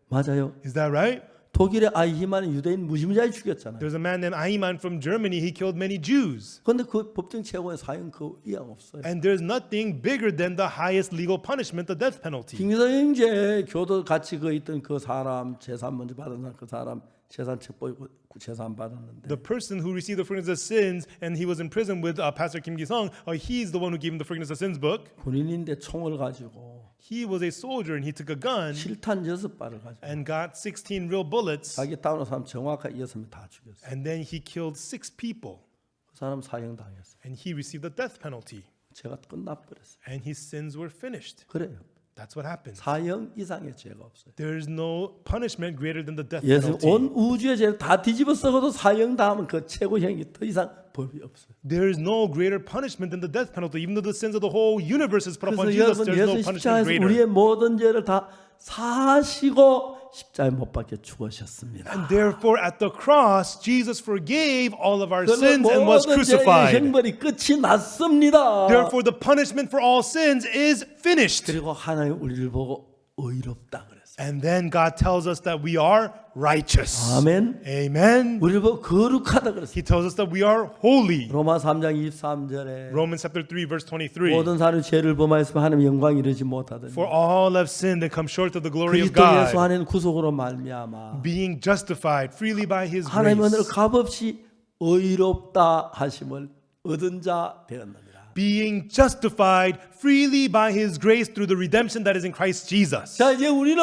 맞아요. Is that right? 독일의 아이히만은 유대인 무지무지하게 죽였잖아요. There's a man named Ayman from Germany. He killed many Jews. 그런데 그 법정 최고의 사형 그 이양 없어요. And there's nothing bigger than the highest legal punishment, the death penalty. 김기성 형제 교도 같이 그 있던 그 사람 재산 먼저 받은 사람 그 사람 재산 책 보이고 재산 받았는데 The person who received the forgiveness of sins and he was in prison with Pastor Kim Gi-sung, he's the one who gave him the forgiveness of sins book. 군인인데 총을 가지고 He was a soldier and he took a gun 실탄 6발을 가지고 and got 16 real bullets. 자기 다운 사람 정확하게 6명 다 죽였어요. And then he killed 6 people. 그 사람 사형 당했어요. And he received the death penalty. 죄가 끝나버렸어요. And his sins were finished. 그래요. That's what happened. 사형 이상의 죄가 없어요. There's no punishment greater than the death 예수 penalty. 온 우주의 죄를 다 뒤집어 쓰고도 사형 당하면 그 최고형이 더 이상 법이 없어요. There is no greater punishment than the death penalty. Even though the sins of the whole universe is put upon 그래서 Jesus, 여러분 there's no 예수 punishment 십자가에서 greater. 우리의 모든 죄를 다 사하시고 십자가에 못 박혀 죽으셨습니다. And therefore, at the cross, Jesus forgave all of our 그래서 sins and was 모든 죄의 crucified. 형벌이 끝이 났습니다. Therefore, the punishment for all sins is finished. 그리고 하나님 우리를 보고 의롭다 그랬어요. And then God tells us that we are righteous. 아멘. Amen. 우리를 보고 거룩하다 그랬어요. He tells us that we are holy. 로마 3장 23절에 Romans chapter 3, verse 23. 모든 사람이 죄를 범하였으면 하나님 영광 이르지 못하더니 For all have sinned and come short of the glory of 그리스도 예수 God, 안에는 구속으로 말미암아 being justified freely by His 하나님 은혜로 grace, 값없이 의롭다 하심을 얻은 자 되었느니라. being justified freely by His grace through the redemption that is in Christ Jesus. 자 이제 우리는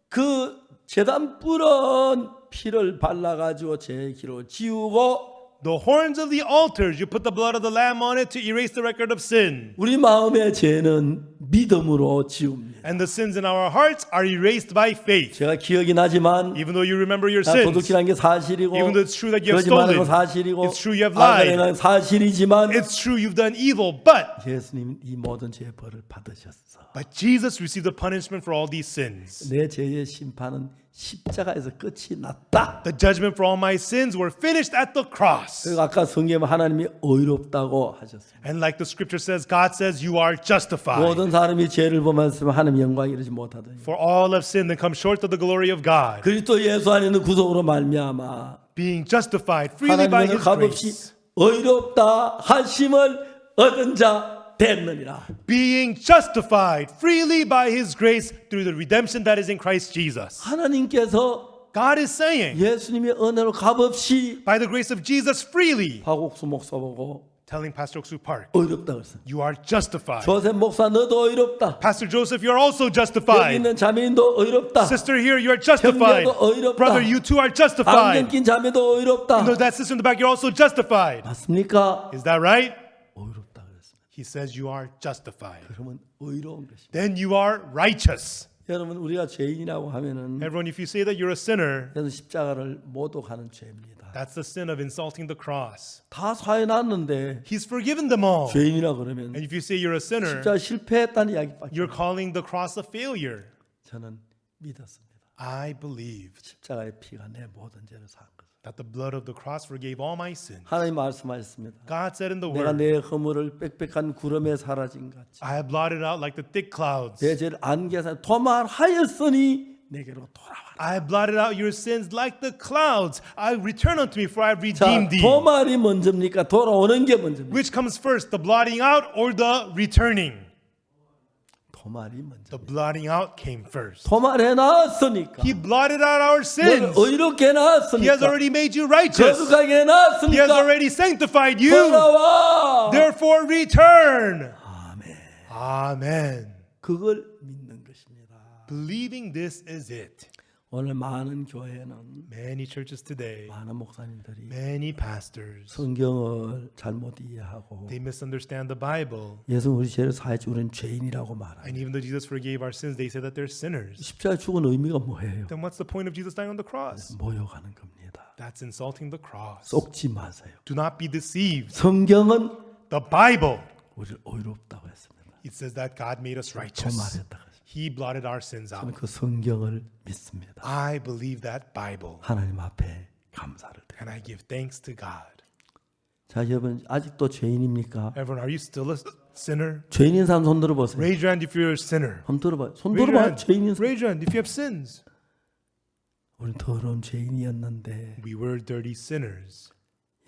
그 제단 뿔은 피를 발라가지고 제 기로 지우고 The horns of the altars, you put the blood of the lamb on it to erase the record of sin. 우리 마음의 죄는 믿음으로 지웁니다. And the sins in our hearts are erased by faith. 제가 기억이 나지만 Even though you remember your 나 sins, 도둑질한 게 사실이고 even though it's true that you have 거짓말한 건 stolen, 사실이고 it's true you have lied, 악을 행한 사실이지만 it's true you've done evil, but 예수님 이 모든 죄의 벌을 받으셨어. Jesus received the punishment for all these sins. 내 죄의 심판은 십자가에서 끝이 났다. The judgment for all my sins were finished at the cross. 그리고 아까 성경에 하나님이 의롭다고 하셨습니다. And like the scripture says, God says you are justified. 모든 사람이 죄를 범했으면 하나님 영광에 이르지 못하더니 For all have sinned and come short of the glory of God. 그리스도 예수 안에 있는 구속으로 말미암아 Being justified freely by 하나님은 His 값없이 grace. 의롭다 하심을 얻은 자 됐느니라. Being justified freely by His grace through the redemption that is in Christ Jesus. 하나님께서 God is saying, 예수님의 은혜로 값없이 by the grace of Jesus freely, 박옥수 목사 보고 telling Pastor Oksu Park, 의롭다 그랬어. you are justified. 조셉 목사 너도 의롭다. Pastor Joseph, you're also 여기 justified. 있는 자매님도 의롭다. Sister here, you are justified. 형제도 의롭다. Brother, you too are 안경 justified. 낀 자매도 의롭다. You know that sister in the back, you're also justified. 맞습니까? Is that right? 의롭다 그랬습니다. He says you are justified. 그러면 의로운 것입니다. Then you are righteous. 여러분 우리가 죄인이라고 하면은 Everyone, if you say that you're a sinner, 여러분 십자가를 모독하는 죄입니다. that's the sin of insulting the cross. 다 사해놨는데 He's forgiven them all. 죄인이라 그러면 And if you say you're a sinner, 십자가 실패했다는 이야기밖에 you're calling the cross a failure. 저는 믿었습니다. I believed 십자가의 피가 내 모든 죄를 산 것. that the blood of the cross forgave all my sins. 하나님 말씀하셨습니다. God said in the 내가 word, 내 허물을 빽빽한 구름에 사라진 같이 I have blotted out like the thick clouds. 내 죄를 안개사 도말하였으니 내게로 돌아와라. I have blotted out your sins like the clouds. I return unto me, for I have 자, redeemed thee. 도말이 먼저입니까? 돌아오는 게 먼저입니까? Which comes first, the blotting out or the returning? 도말이 먼저. The blotting out came first. 도말해 놨으니까. He blotted out our 너를 sins. 의롭게 He has 해놨으니까. already made you righteous. 거룩하게 He has 해놨으니까. already sanctified you. 돌아와. Therefore, return. 아멘. Amen. 그걸 믿는 것입니다. Believing this is it. 오늘 많은 교회는 Many churches today, 많은 목사님들이 many pastors, 성경을 잘못 이해하고 they misunderstand the Bible. 예수 우리 죄를 사해주 우리는 죄인이라고 말합니다. And even though Jesus forgave our sins, they say that they're sinners. 십자가에 죽은 의미가 뭐예요? Then what's the point of Jesus dying on the cross? 모욕하는 겁니다. That's insulting the cross. 속지 마세요. Do not be deceived. 성경은 The Bible, 우리를 의롭다고 했습니다. it says that God made us righteous. 도말했다고 했습니다. He blotted our sins 저는 out. 그 성경을 믿습니다. I believe that Bible. 하나님 앞에 감사를 드립니다. And I give thanks to God. 자, 여러분 아직도 죄인입니까? Everyone, are you still a sinner? 죄인인 사람 손 들어보세요. Raise your hand if you're a sinner. 손 들어봐요. 손 Raise your 들어봐요. hand. 죄인인 사람. Raise your hand if you have sins. 우리는 더러운 죄인이었는데 We were dirty sinners.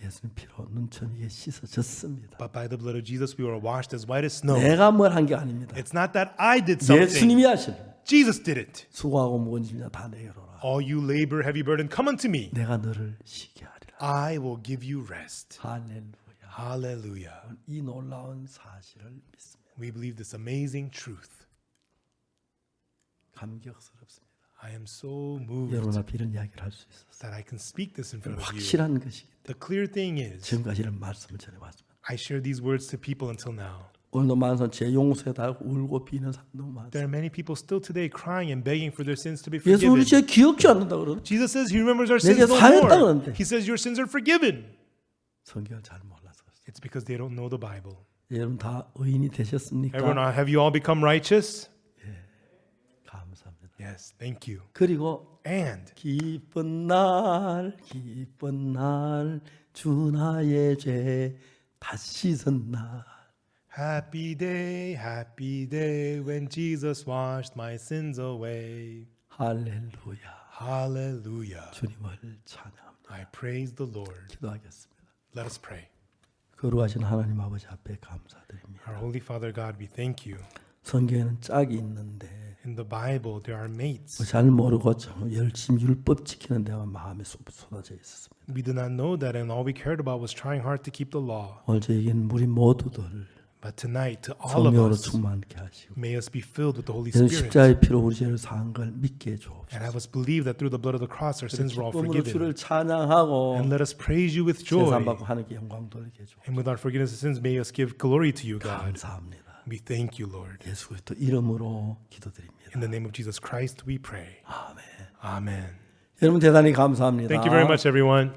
예수님 피로 눈처럼 씻어졌습니다. But by the blood of Jesus, we were washed as white as snow. 내가 뭘 한 게 아닙니다. It's not that I did something. 예수님이 하십니다. Jesus did it. 수고하고 무거운 짐자 다 내게로 오라. All you labor, heavy burden, come unto me. 내가 너를 쉬게 하리라. I will give you rest. 할렐루야. Hallelujah. 이 놀라운 사실을 믿습니다. We believe this amazing truth. 감격스럽습니다. I am so moved 여러분 앞에 이런 이야기를 할 수 있어서 that I can speak this in front of you. 확실한 것이기 때문에 The clear thing is, 지금까지 이런 말씀을 전해왔습니다. I share these words to people until now. 오늘도 많은 사람 제 용서해달라고 울고 비는 사람 너무 많습니다. There are many people still today crying and begging for their sins to be 예수 우리 forgiven. 죄 기억지 않는다 그러는 Jesus says he remembers our 내게 sins no 사했다 more. 그러는데. He says your sins are forgiven. 성경을 잘 몰라서 그렇습니다. It's because they don't know the Bible. 여러분 다 의인이 되셨습니까? Everyone, have you all become righteous? 감사합니다. Yes, thank you. 그리고 And 기쁜 날 주 나의 죄 다 씻은 날 happy day when Jesus washed my sins away. 할렐루야. Hallelujah. 주님을 찬양합니다. I praise the Lord. 기도하겠습니다. Let us pray. 거룩하신 하나님 아버지 앞에 감사드립니다. Our Holy Father God, we thank you. 성경에는 짝이 있는데 In the Bible, there are mates. 잘 모르고 열심히 율법 지키는 데만 마음에 쏟아져 있었습니다. We did not know that, and all we cared about was trying hard to keep the law. 오늘 저에게는 우리 모두들 But tonight, to all of 성령으로 us, 충만케 하시고 may us be filled with the Holy 예수 Spirit. 십자가의 피로 우리 죄를 사한 걸 믿게 And 해주옵소서. have us believe that through the blood of the cross, our sins were all 기쁨으로 forgiven. 주를 찬양하고 And let us praise you with joy. 제사받고 하나님께 영광 돌리게 해주옵소서. And with our forgiveness of sins, may us give glory to you, God. 감사합니다. We thank you, Lord. 예수 그리스도 이름으로 기도드립니다. In the name of Jesus Christ, we pray. 아멘. Amen. 여러분 대단히 감사합니다. Thank you very much, everyone.